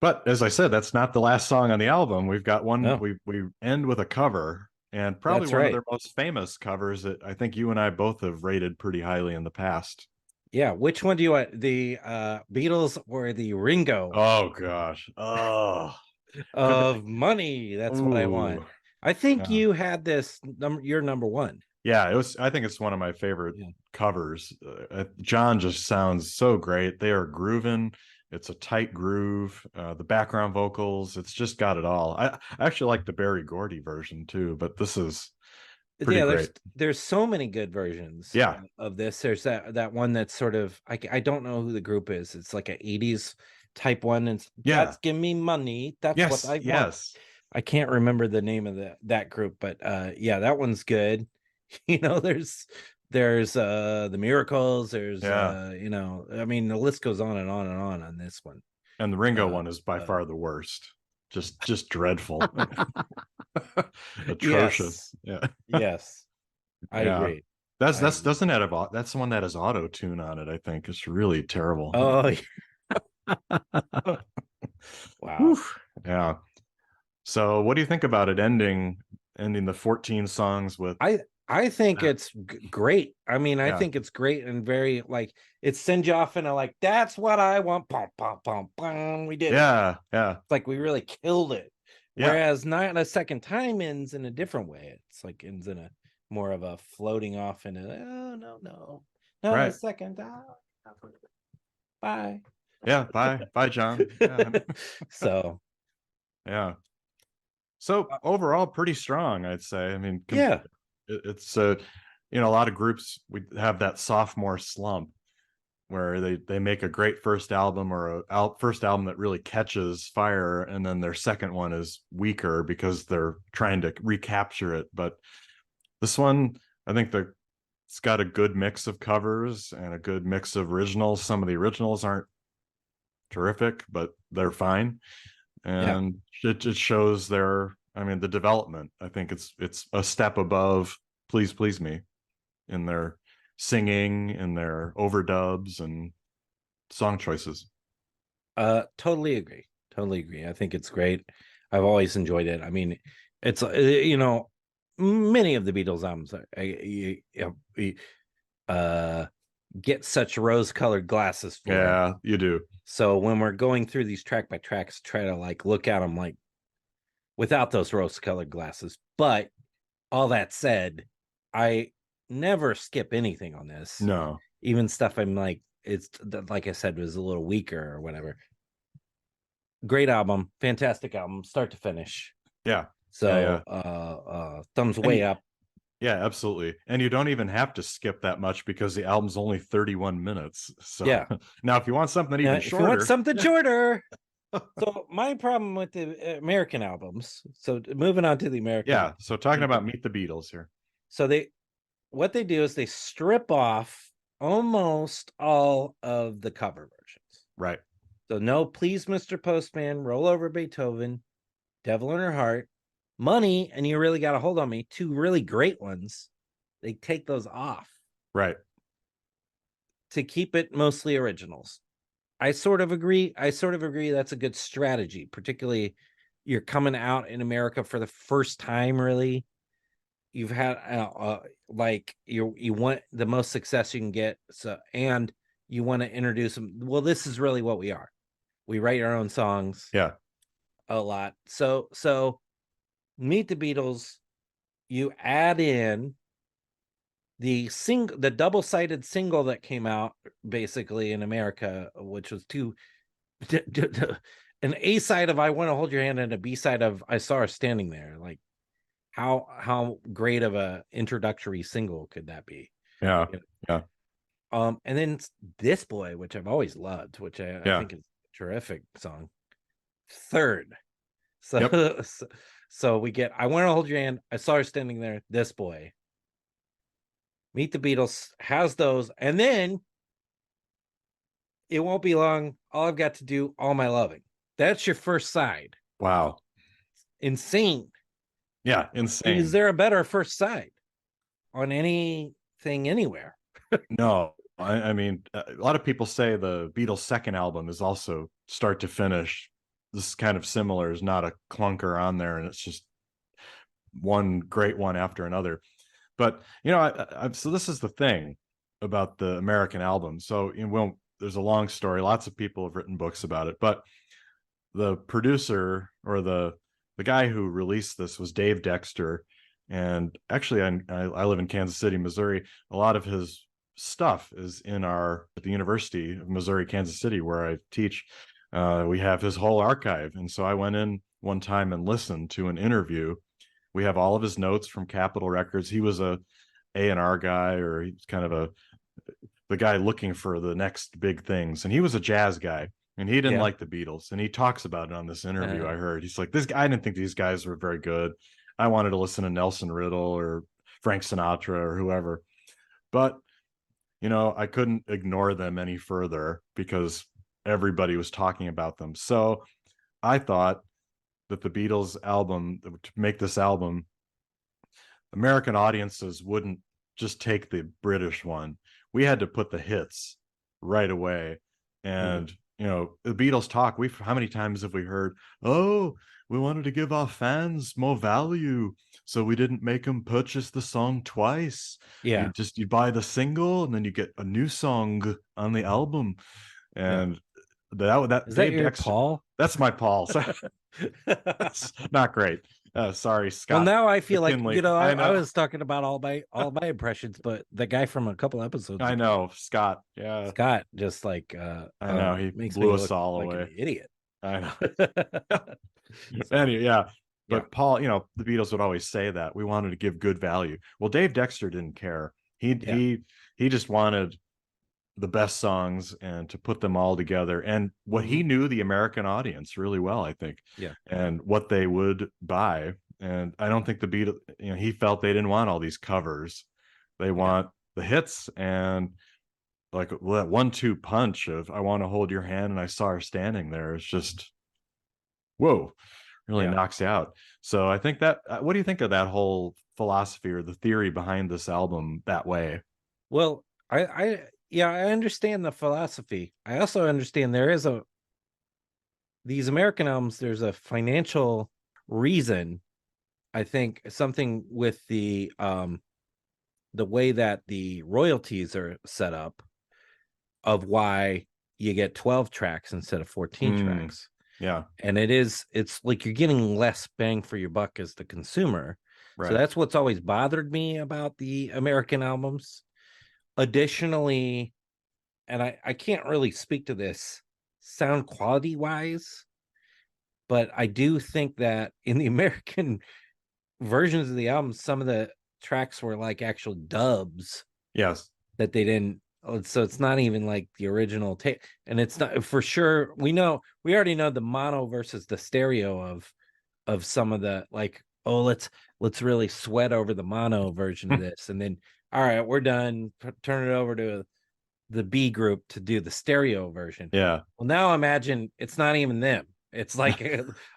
but as I said, that's not the last song on the album. We've got one. No, We end with a cover, and probably that's one of right. their most famous covers that I think you and I both have rated pretty highly in the past. Yeah. Which one do you want? The Beatles or the Ringo Oh gosh. Oh, could of Money? That's what I want. ooh. I think Yeah. you had this number. You're number one. Yeah, it was. I think it's one of my favorite Yeah. covers. John just sounds so great. They are grooving. It's a tight groove. The background vocals. It's just got it all. I actually like the Barry Gordy version too, but this is pretty Yeah, great. there's so many good versions Yeah. of this. There's that one that's sort of, I don't know who the group is. It's like an 80s type one, and Yeah. that's Give Me Money. That's what Yes. I want. Yes. I can't remember the name of that group, but yeah, that one's good. There's the Miracles, there's Yeah. I mean, the list goes on and on and on this one. And the Ringo Uh one is by uh far the worst. Just dreadful. yes. Atrocious. Yeah. Yes. I Yeah. agree. I That's agree. doesn't have that's the one that has auto tune on it, I think. It's really terrible. Oh, wow. Whew. Yeah. So what do you think about it ending the 14 songs with I think that? it's great. I mean, I Yeah. think it's great and very like it sends you off in a like that's what I want. Pom, pom, pom, pom. We did it. Yeah. Yeah. It's like we really killed it. Yeah. Whereas Not a Second Time ends in a different way. It's like ends in a more of a floating off in a oh no, not a Right. second time. Bye. Yeah. Bye. Bye, John. Yeah. So Yeah. So overall, pretty strong, I'd say. I mean, yeah, it's a lot of groups we have that sophomore slump where they make a great first album or first album that really catches fire, and then their second one is weaker because they're trying to recapture it. But this one, I think it's got a good mix of covers and a good mix of originals. Some of the originals aren't terrific, but they're fine, yeah, and it shows their, I mean, the development. I think it's a step above Please Please Me in their singing and their overdubs and song choices. Totally agree. Totally agree. I think it's great. I've always enjoyed it. I mean, it's you know, many of the Beatles albums uh get such rose-colored glasses for. Yeah, you do. So when we're going through these track by tracks, try to like look at them like without those rose-colored glasses. But all that said, I never skip anything on this. No. Even stuff I'm like, it's like I said, was a little weaker or whatever. Great album, fantastic album, start to finish. Yeah. So Yeah. thumbs And way you, up. yeah, absolutely. And you don't even have to skip that much because the album's only 31 minutes. So Yeah. now if you want something even If you want shorter, something shorter. So my problem with the American albums. So moving on to the American. yeah. So talking about Meet the Beatles here. So what they do is they strip off almost all of the cover versions. Right. So no, Please Mr. Postman, Roll Over Beethoven, Devil in Her Heart, Money, and You Really Got a Hold on Me, two really great ones. They take those off Right. to keep it mostly originals. I sort of agree. That's a good strategy, particularly you're coming out in America for the first time, really. You've had like you want the most success you can get, so and you want to introduce them. Well, this is really what we are. We write our own songs Yeah. a lot. So Meet the Beatles, you add in the double-sided single that came out basically in America, which was an A side of I Want to Hold Your Hand and a B side of I Saw Her Standing There. Like how great of a introductory single could that be? Yeah. You know? Yeah. And then This Boy, which I've always loved, which I Yeah. think is a terrific song. Third. So, Yep. so we get I Want to Hold Your Hand, I Saw Her Standing There, This Boy. Meet the Beatles has those, and then it won't be long. All I've got to do, All My Loving. That's your first side. Wow. Insane. Yeah. I mean, is Insane. there a better first side on anything anywhere? No. I mean, a lot of people say the Beatles' second album is also start to finish. This is kind of similar. Is not a clunker on there, and it's just one great one after another. But so this is the thing about the American album. So there's a long story. Lots of people have written books about it, but the producer or the guy who released this was Dave Dexter, and actually I live in Kansas City, Missouri. A lot of his stuff is at the University of Missouri, Kansas City, where I teach. We have his whole archive, and so I went in one time and listened to an interview. We have all of his notes from Capitol Records. He was a A&R guy, or he's kind of the guy looking for the next big things, and he was a jazz guy, and he didn't like the Beatles, and he talks about it on this interview. I heard he's like, I didn't think these guys were very good. I wanted to listen to Nelson Riddle or Frank Sinatra or whoever, but I couldn't ignore them any further because everybody was talking about them. So I thought that the Beatles album, to make this album, American audiences wouldn't just take the British one. We had to put the hits right away. And the Beatles talk, how many times have we heard, oh, we wanted to give our fans more value, so we didn't make them purchase the song twice. Yeah. You buy the single and then you get a new song on the album. And that is Dave that your Dexter, Paul? that's my Paul. That's not great. Sorry, Scott. Well, now I feel like McKinley. I was talking about all my impressions, but the guy from a couple episodes I ago, know, Scott. Yeah, Scott, just like I know, he makes blew me us look all like away. an idiot. I know. So, Anyway, yeah. yeah. But Paul, the Beatles would always say that we wanted to give good value. Well, Dave Dexter didn't care. He just wanted the best songs and to put them all together. And what he knew the American audience really well, I think. Yeah. And what they would buy. And I don't think the Beatles, he felt they didn't want all these covers. They want the hits, and like that 1-2 punch of I Want to Hold Your Hand and I Saw Her Standing There is just whoa, really knocks you out. So I think that what do you think of that whole philosophy or the theory behind this album that way? Well, Yeah, I understand the philosophy. I also understand these American albums, there's a financial reason. I think something with the way that the royalties are set up of why you get 12 tracks instead of 14 Mm, tracks. yeah, And it's like you're getting less bang for your buck as the consumer. So right. that's what's always bothered me about the American albums. Additionally, and I can't really speak to this sound quality wise, but I do think that in the American versions of the album, some of the tracks were like actual dubs Yes. that they didn't. So it's not even like the original tape, and it's not for sure. We already know the mono versus the stereo of some of the like. Oh, let's really sweat over the mono version of this, and then all right, we're done. Turn it over to the B group to do the stereo version. Yeah. Well, now imagine it's not even them. It's like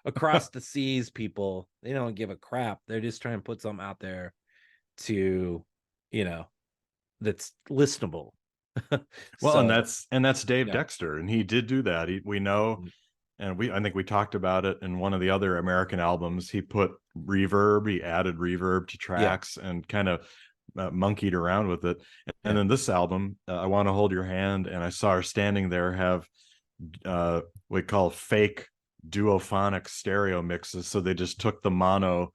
across the seas, people, they don't give a crap. They're just trying to put something out there to, you know, that's listenable. Well, and So, that's Dave yeah. Dexter, and he did do that. We know, Mm, and I think we talked about it in one of the other American albums. He put reverb, he added reverb to yeah. tracks, and kind of monkeyed around with it. And Yeah. then this album, I Want to Hold Your Hand, and I Saw Her Standing There have we call fake duophonic stereo mixes. So they just took the mono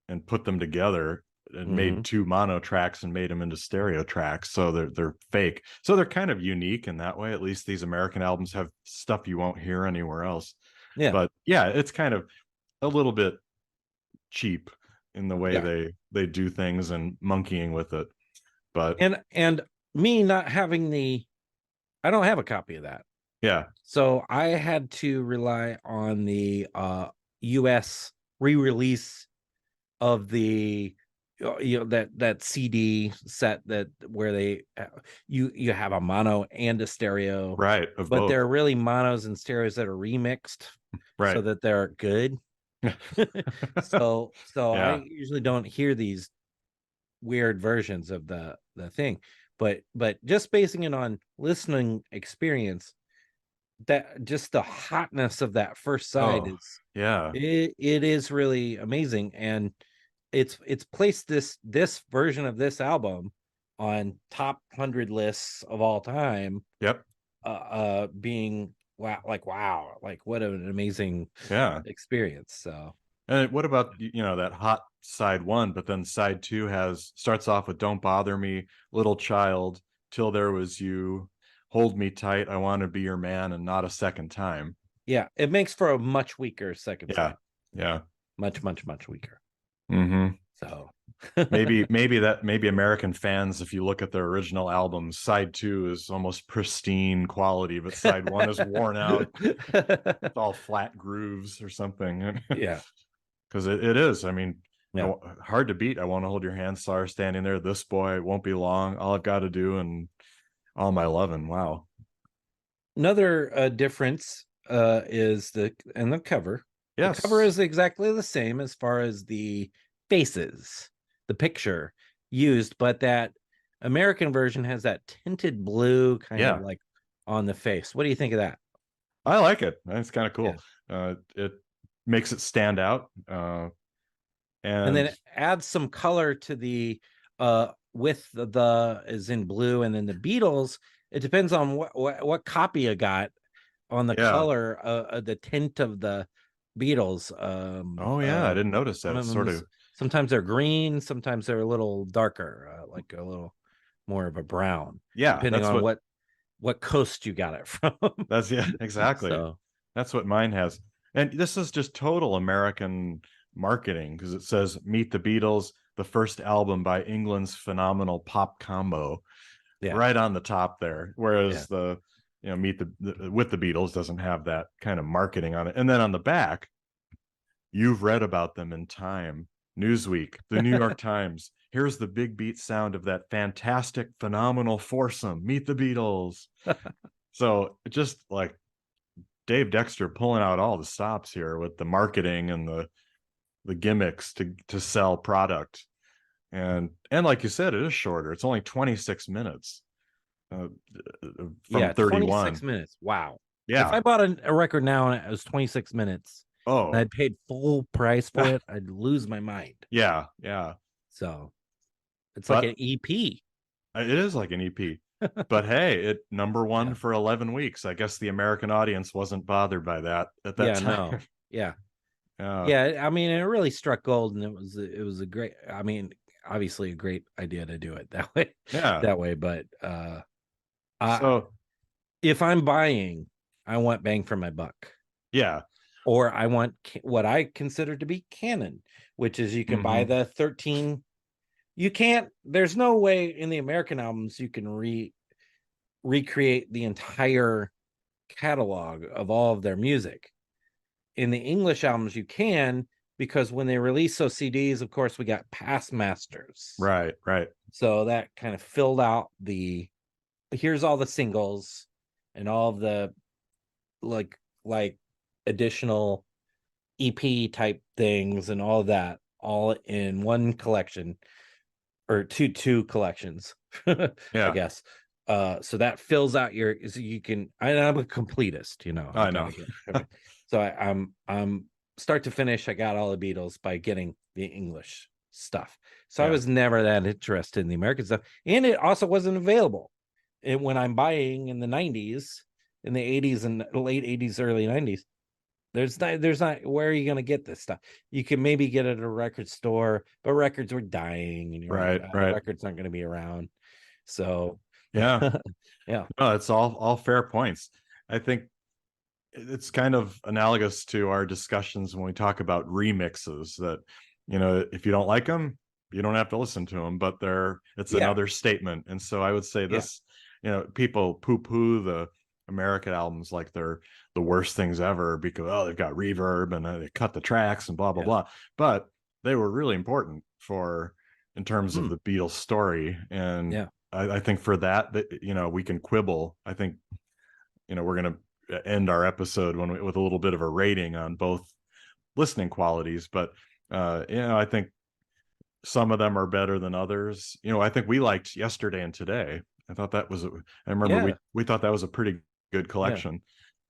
and put them together and made Hmm. two mono tracks and made them into stereo tracks. So they're fake. So they're kind of unique in that way. At least these American albums have stuff you won't hear anywhere else. Yeah. But yeah, it's kind of a little bit cheap in the way Yeah. they do things and monkeying with it. But And me not having I don't have a copy of that. yeah, So I had to rely on the US re-release of the that CD set that where they you have a mono and a stereo, right, of but both. they're really monos and stereos that are remixed so Right. that they're good. So I Yeah. usually don't hear these weird versions of the thing, but just basing it on listening experience, that just the hotness of that first side Oh, is yeah. it is really amazing, and it's placed this version of this album on top 100 lists of all time, Yep. being wow, like what an amazing Yeah. experience. So And what about that hot side one, but then side two has starts off with "Don't Bother Me," "Little Child," "Till There Was You," "Hold Me Tight," "I Want to Be Your Man," and "Not a Second Time." yeah, it makes for a much weaker second Yeah. side, Yeah. much weaker. Mm-hmm. So Maybe American fans, if you look at their original albums, side two is almost pristine quality, but side one is worn out. It's all flat grooves or something. yeah, Because it is. I mean, yeah. hard to beat. I Want to Hold Your Hand, Saw Her Standing There, This Boy, Won't Be Long, All I've Got to Do, and All My Lovin'. Wow. Another difference is the cover. The cover Yes. is exactly the same as far as the faces, the picture used, but that American version has that tinted blue kind of Yeah. like on the face. What do you think of that? I like it. It's kind of Yeah. cool. It makes it stand out. And then And it adds some color to the with the is in blue, and then the Beatles, it depends on what copy you got on the yeah. color, the tint of the Beatles. Oh, yeah. I didn't notice Some that. of It's them sort of, sometimes they're green, sometimes they're a little darker, like a little more of a brown, yeah, depending on what coast you got it from. yeah, exactly. So That's what mine has. And this is just total American marketing because it says Meet the Beatles, the first album by England's phenomenal pop combo, yeah, right on the top there. yeah, Whereas Meet with the Beatles doesn't have that kind of marketing on it. And then on the back, you've read about them in Time, Newsweek, the New York Times. Here's the big beat sound of that fantastic, phenomenal foursome, Meet the Beatles. So just like Dave Dexter pulling out all the stops here with the marketing and the gimmicks to sell product. And like you said, it is shorter. It's only 26 minutes. uh, from Yeah, 26 31. minutes. Wow. If Yeah. I bought a record now and it was 26 minutes and Oh, I'd paid full price for it, I'd lose my mind. yeah, yeah. So it's like an But EP. it is like an EP. But hey, it number one Yeah. for 11 weeks. I guess the American audience wasn't bothered by that at that Yeah, time. no. Yeah. Yeah. Yeah, I mean, it really struck gold, and it was a great. I mean, obviously a great idea to do it that way, Yeah. that way. But I, So, if I'm buying, I want bang for my buck, yeah. or I want what I consider to be canon, which is you can buy Hmm. the 13. You can't. There's no way in the American albums you can recreate the entire catalog of all of their music. In the English albums, you can, because when they release those CDs, of course, we got past masters. Right, right. So that kind of filled out here's all the singles and all of the like additional EP type things and all of that all in one collection, or two collections, I Yeah. guess. So that fills out so you can. I'm a completist, I I know. gotta get everything. So I'm start to finish. I got all the Beatles by getting the English stuff. So I Yeah. was never that interested in the American stuff, and it also wasn't available. When I'm buying in the '90s, in the '80s and late '80s, early '90s, there's not where are you going to get this stuff? You can maybe get it at a record store, but records were dying, and you're like, Right, right. records aren't going to be around. So Yeah. yeah. No, it's all fair points. I think it's kind of analogous to our discussions when we talk about remixes that, if you don't like them, you don't have to listen to them, but it's Yeah. another statement. And so I would say Yeah. this, people poo-poo the American albums like they're the worst things ever because, oh, they've got reverb and they cut the tracks and blah, blah, Yeah. blah. But they were really important in terms of Hmm. the Beatles story. And Yeah. I think for that, we can quibble. I think, we're going to end our episode with a little bit of a rating on both listening qualities, but I think some of them are better than others. I think we liked Yesterday and Today. I thought that was I remember Yeah. we thought that was a pretty good Yeah. collection,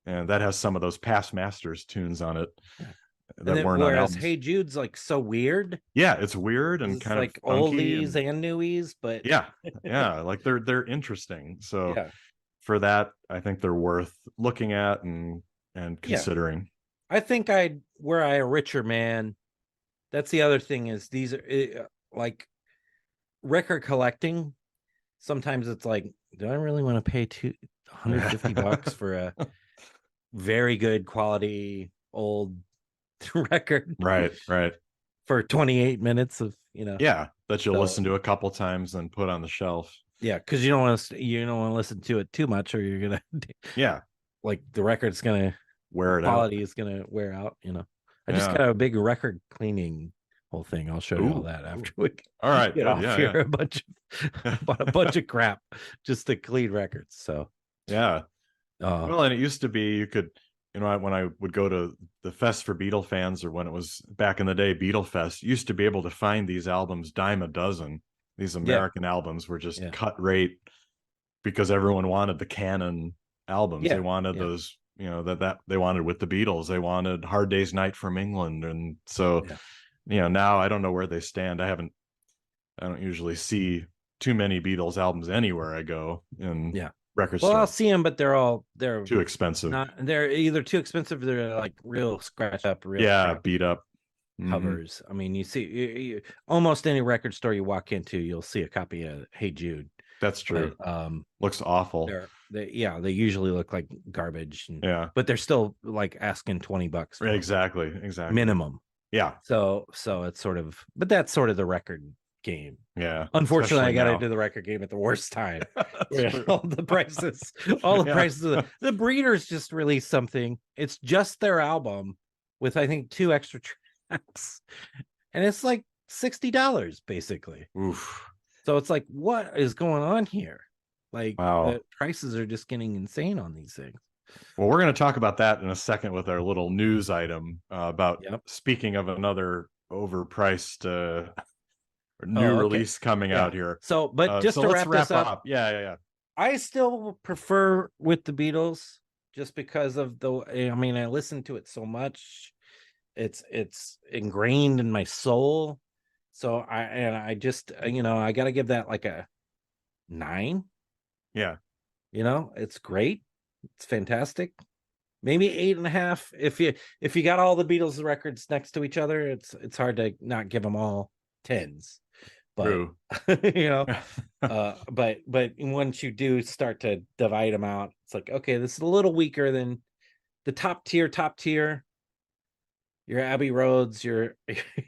and that has some of those past masters tunes on it Yeah. And that then weren't on whereas albums. Hey Jude's like so weird, Yeah, it's weird and it's kind of like funky, oldies and and newies, but yeah, yeah, like they're interesting. So yeah. for that, I think they're worth looking at and Yeah. considering. I think were I a richer man, that's the other thing is these are like record collecting. Sometimes it's like, do I really want to pay $150 for a very good quality old record Right, right. for 28 minutes of, Yeah, that you'll so listen to a couple times and put on the shelf. yeah, because you don't want to listen to it too much, or you're gonna Yeah, like the record's gonna wear it out. quality is gonna wear out. I just Yeah. got a big record cleaning whole thing. I'll show you all Ooh, that ooh. after we All right, get good. off Yeah, here. yeah. Bought a bunch of crap just to clean records. So Yeah. uh Well, and it used to be you could, when I would go to the Fest for Beatle fans, or when it was back in the day, Beatle Fest, you used to be able to find these albums dime a dozen. These yeah, American albums were just yeah, cut rate because everyone wanted the canon albums. They yeah, wanted yeah, those, that they wanted with the Beatles. They wanted Hard Day's Night from England. And so, yeah, now I don't know where they stand. I don't usually see too many Beatles albums anywhere I go in yeah. record Well, I'll stores. see them, but they're Too expensive. not. They're either too expensive. Or they're like real scratch up, real Yeah, crap beat up. Hmm. covers. I mean, you see almost any record store you walk into, you'll see a copy of Hey Jude. That's But true. Looks awful. they usually look like garbage, Yeah, but they're still like asking $20 for exactly. minimum. Yeah, So it's sort of, but that's sort of the record game. yeah. Unfortunately, I Especially got now. into the record game at the worst time. That's true. All the prices, all the Yeah. prices. The Breeders just released something. It's just their album with I think 2 extra tracks, and it's like $60 basically. Oof. So it's like, what is going on here? Like Wow. the prices are just getting insane on these things. Well, we're going to talk about that in a second with our little news item about Yep. speaking of another overpriced new Oh, okay. release coming Yeah. out here. So, but just So to let's wrap this up, up. Yeah, yeah, yeah. I still prefer with the Beatles just because of I mean, I listen to it so much. It's ingrained in my soul. So I just I got to give that like a 9. Yeah. It's great. It's fantastic. Maybe 8.5. If you got all the Beatles records next to each other, it's hard to not give them all tens. But True. you know, but once you do start to divide them out, it's like, okay, this is a little weaker than the top tier. Your Abbey Roads, your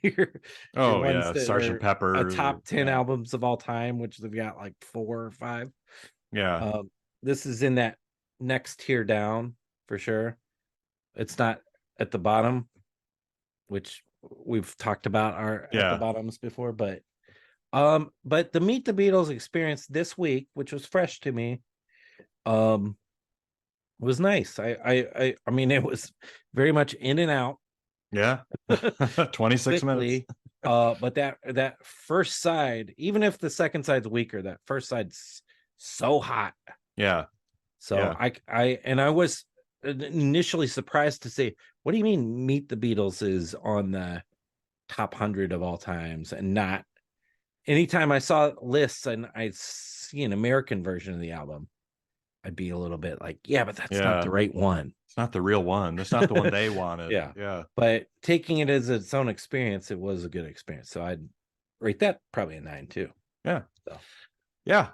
your Oh ones yeah, that Sergeant are a Pepper. top 10 Yeah. albums of all time, which they've got like 4 or 5. Yeah. Um, this is in that next tier down for sure. It's not at the bottom, which we've talked about our at the Yeah. bottoms before, but the Meet the Beatles experience this week, which was fresh to me, um was nice. I mean, it was very much in and out Yeah. 26 minutes. quickly. But that first side, even if the second side's weaker, that first side's so hot. Yeah. So Yeah. I was initially surprised to say, what do you mean Meet the Beatles is on the top 100 of all times and not anytime I saw lists and I see an American version of the album, I'd be a little bit like, yeah, but that's not Yeah. the right one. It's not the real one. That's not the one they wanted. Yeah. Yeah. But taking it as its own experience, it was a good experience. So I'd rate that probably a 9 too. Yeah. So Yeah.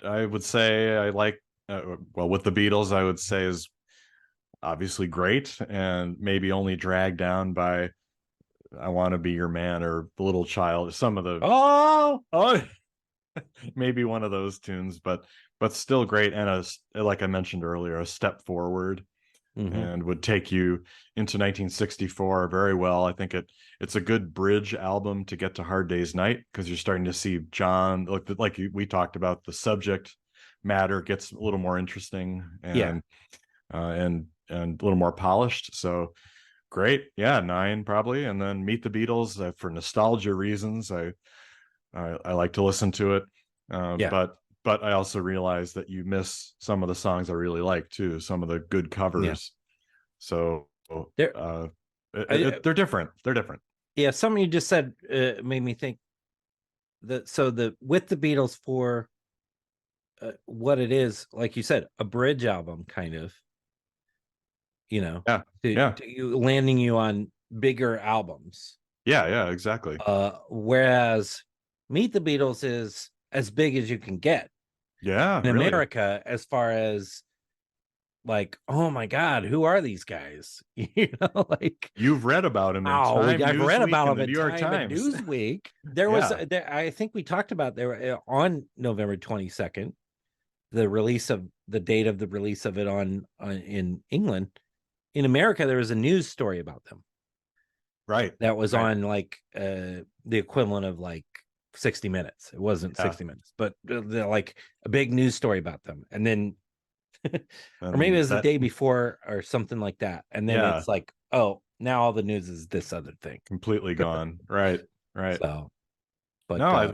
I would say I like well, with the Beatles, I would say is obviously great and maybe only dragged down by I Want to Be Your Man or The Little Child. Some of the oh maybe one of those tunes, but still great and like I mentioned earlier, a step forward mhm. and would take you into 1964 very well. I think it's a good bridge album to get to Hard Day's Night because you're starting to see John like we talked about the subject matter gets a little more interesting Yeah. and a little more polished. So great, yeah, 9 probably, and then Meet the Beatles for nostalgia reasons. I like to listen to it, Yeah. but I also realize that you miss some of the songs I really like too, some of the good Yeah. covers. So There they're different. They're different. yeah, something you just said made me think that so the with the Beatles for what it is, like you said, a bridge album kind of, Yeah, yeah, to you landing you on bigger albums. yeah, yeah. Exactly. Whereas Meet the Beatles is as big as you can get Yeah, in really. America, as far as like, oh my God, who are these guys? Like, You've read about them in oh, Time, I've read Newsweek, about and them the in New York Time and Times. Newsweek. There was, Yeah, I think we talked about there on November 22nd, the release of the date of the release of it on in England. In America, there was a news story about them right, that was right. on like the equivalent of like 60 minutes. It wasn't Yeah, 60 minutes, but like a big news story about them. And then or maybe it and was the that, day before or something like that. And then yeah, it's like, oh, now all the news is this other thing. completely gone. Right, right. So, but No,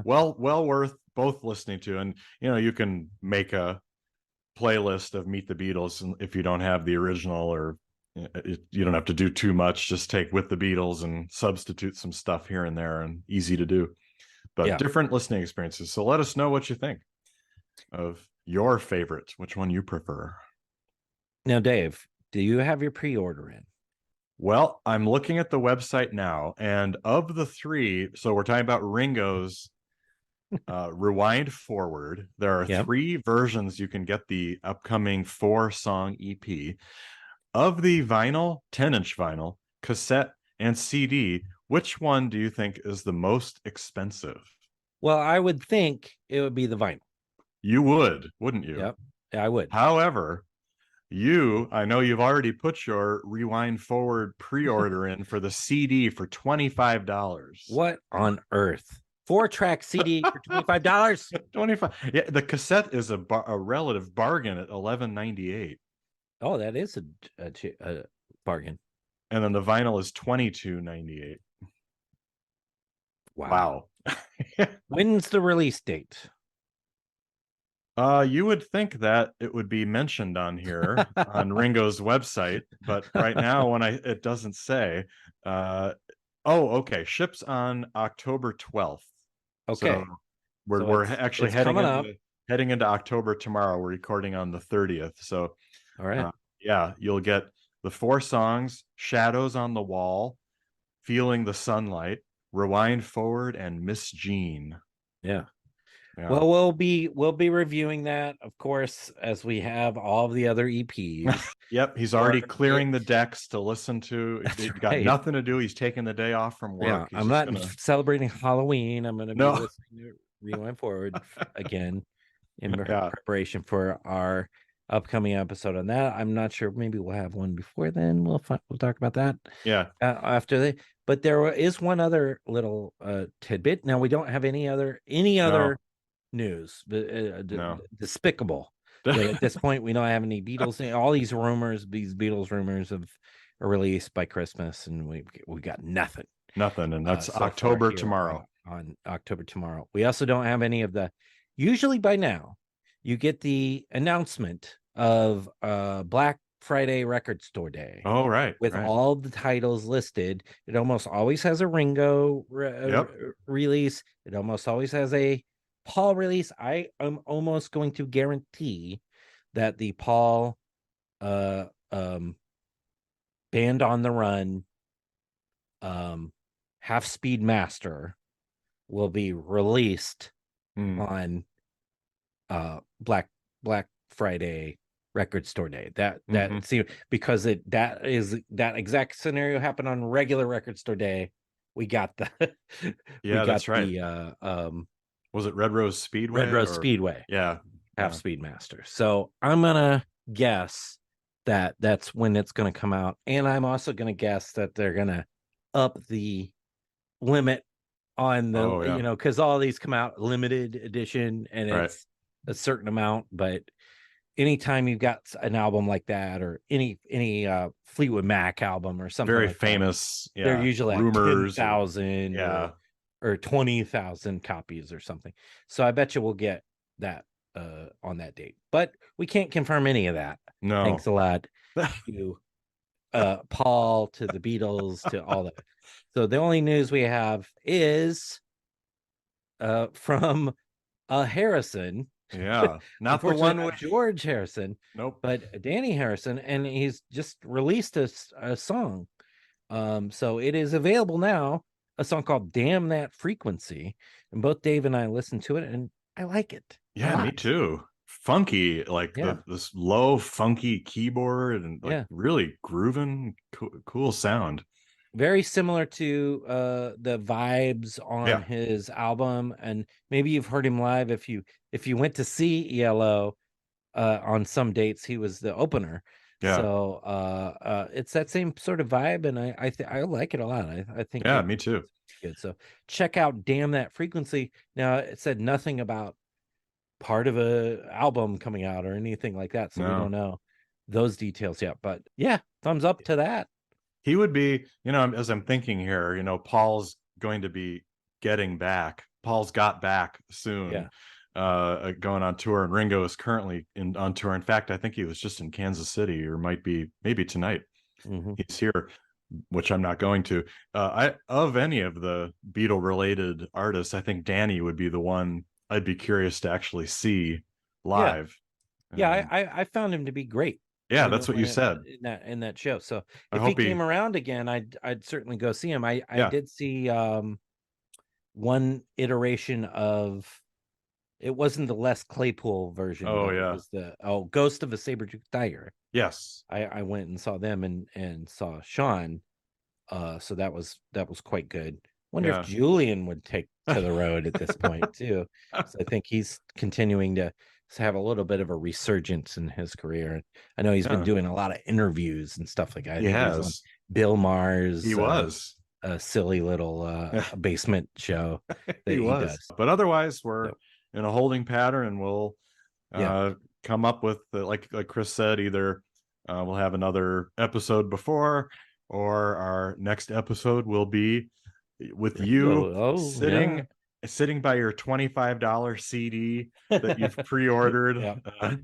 well worth both listening to, and you can make a playlist of Meet the Beatles, and if you don't have the original or you don't have to do too much, just take With the Beatles and substitute some stuff here and there, and easy to do. But yeah. different listening experiences. So let us know what you think of your favorite, which one you prefer. Now, Dave, do you have your pre-order in? Well, I'm looking at the website now, and of the three, so we're talking about Ringo's Rewind Forward. There are Yep. three versions you can get the upcoming 4-song EP. Of the vinyl, 10-inch vinyl, cassette, and CD, which one do you think is the most expensive? Well, I would think it would be the vinyl. You would, wouldn't you? Yep. Yeah, I would. However, I know you've already put your Rewind Forward pre-order in for the CD for $25. What on earth? 4-track CD for $25? 25. Yeah, the cassette is a relative bargain at 11.98, Oh, that is a bargain. and then the vinyl is 22.98. Wow. Wow. When's the release date? You would think that it would be mentioned on here on Ringo's website, but right now when it doesn't say. Uh, oh, okay. Ships on October 12th. So Okay, we're so we're it's actually it's coming up. heading into October tomorrow. We're recording on the 30th. So All right. uh, yeah, you'll get the four songs: Shadows on the Wall, Feeling the Sunlight, Rewind Forward, and Miss Jean. Yeah. Yeah. Well, we'll be reviewing that, of course, as we have all of the other EPs. Yep, he's Or already clearing the decks to listen to. that's He's got right. nothing to do. He's taking the day off from Yeah, work. He's I'm just not gonna celebrating Halloween. I'm going to be no. listening to Rewind Forward again in Yeah, preparation for our upcoming episode on that. I'm not sure. Maybe we'll have one before then. We'll talk about that yeah. after the. But there is one other little tidbit. Now we don't have any other No, news, but no. despicable that at this point we don't have any Beatles. All these rumors, these Beatles rumors of a release by Christmas, and we got nothing Nothing, and that's so far October here tomorrow. on October tomorrow. We also don't have any of the. Usually by now, you get the announcement of Black Friday Record Store Day Oh, right, with right. all the titles listed. It almost always has a Ringo Yep. release. It almost always has a Paul release. I am almost going to guarantee that the Paul uh Band on the Run um Half Speed Master will be released Hmm. on Black Friday Record Store Day. Hmm. See, because that exact scenario happened on regular Record Store Day. We got the we Yeah, got that's right. the Was it Red Rose Red Speedway Rose or Speedway yeah, Half yeah. Speed Master. So I'm gonna guess that that's when it's gonna come out, and I'm also gonna guess that they're gonna up the limit on the Oh, yeah. because all these come out limited edition and Right. it's a certain amount. But anytime you've got an album like that, or any Fleetwood Mac album or something Very like that, famous. they're Yeah. usually like Rumors or 10,000 yeah. or 20,000 copies or something. So I bet you we'll get that on that date, but we can't confirm any of that. Thanks No. a lot to Paul, to the Beatles, to all that. So the only news we have is from Harrison. Yeah. Not the Unfortunately, one not with George Harrison, nope. but Danny Harrison, and he's just released a song. So it is available now. A song called "Damn That Frequency," and both Dave and I listened to it, and I like it a Yeah, me lot. too. Funky, like Yeah, this low funky keyboard and like yeah. really grooving, cool sound. Very similar to the vibes on Yeah, his album, and maybe you've heard him live if you went to see ELO on some dates. He was the opener. yeah, So it's that same sort of vibe, and I like it a lot. I think yeah, me too. it's good. So check out "Damn That Frequency." Now it said nothing about part of a album coming out or anything like that, so we don't No, know those details yet. But yeah, thumbs up to that. he would be, as I'm thinking here, Paul's going to be getting back. Paul's got back soon, Yeah. going on tour, and Ringo is currently on tour. In fact, I think he was just in Kansas City, or might be maybe tonight. Mm-hmm. He's here, which I'm not going to. I of any of the Beatle related artists, I think Danny would be the one I'd be curious to actually see Yeah. live. Yeah, And I found him to be great, yeah, that's what you said. in that show. So I if he hope came he, around again, I'd certainly go see him. I yeah. did see one iteration of, it wasn't the Les Claypool version, Oh but it yeah, was the Ghost of a Saber-Tooth Tiger. yes, I went and saw them and saw Sean. So that was quite good. Wonder if yeah. Julian would take to the road at this point too. So I think he's continuing to have a little bit of a resurgence in his career. I know he's been Yeah, doing a lot of interviews and stuff like that. I he think he was on has. Bill He Maher's was. silly little basement show He that he was. does. But otherwise, we're So in a holding pattern, and we'll yeah, come up with like Chris said, either we'll have another episode before, or our next episode will be with you Ringo. Oh sitting yeah. sitting by your $25 CD that you've pre-ordered. Yeah.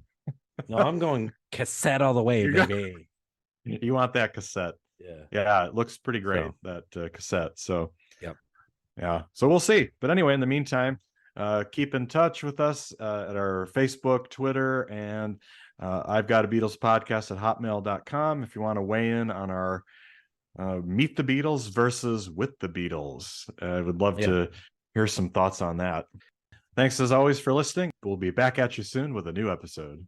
No, I'm going cassette all the way, baby. You want that cassette. Yeah, it looks pretty great, that cassette. So yeah, so we'll see. But anyway, in the meantime, keep in touch with us at our Facebook, Twitter, and I've got a Beatles podcast at hotmail.com if you want to weigh in on our Meet the Beatles versus With the Beatles. I would love to hear some thoughts on that. Thanks as always for listening. We'll be back at you soon with a new episode.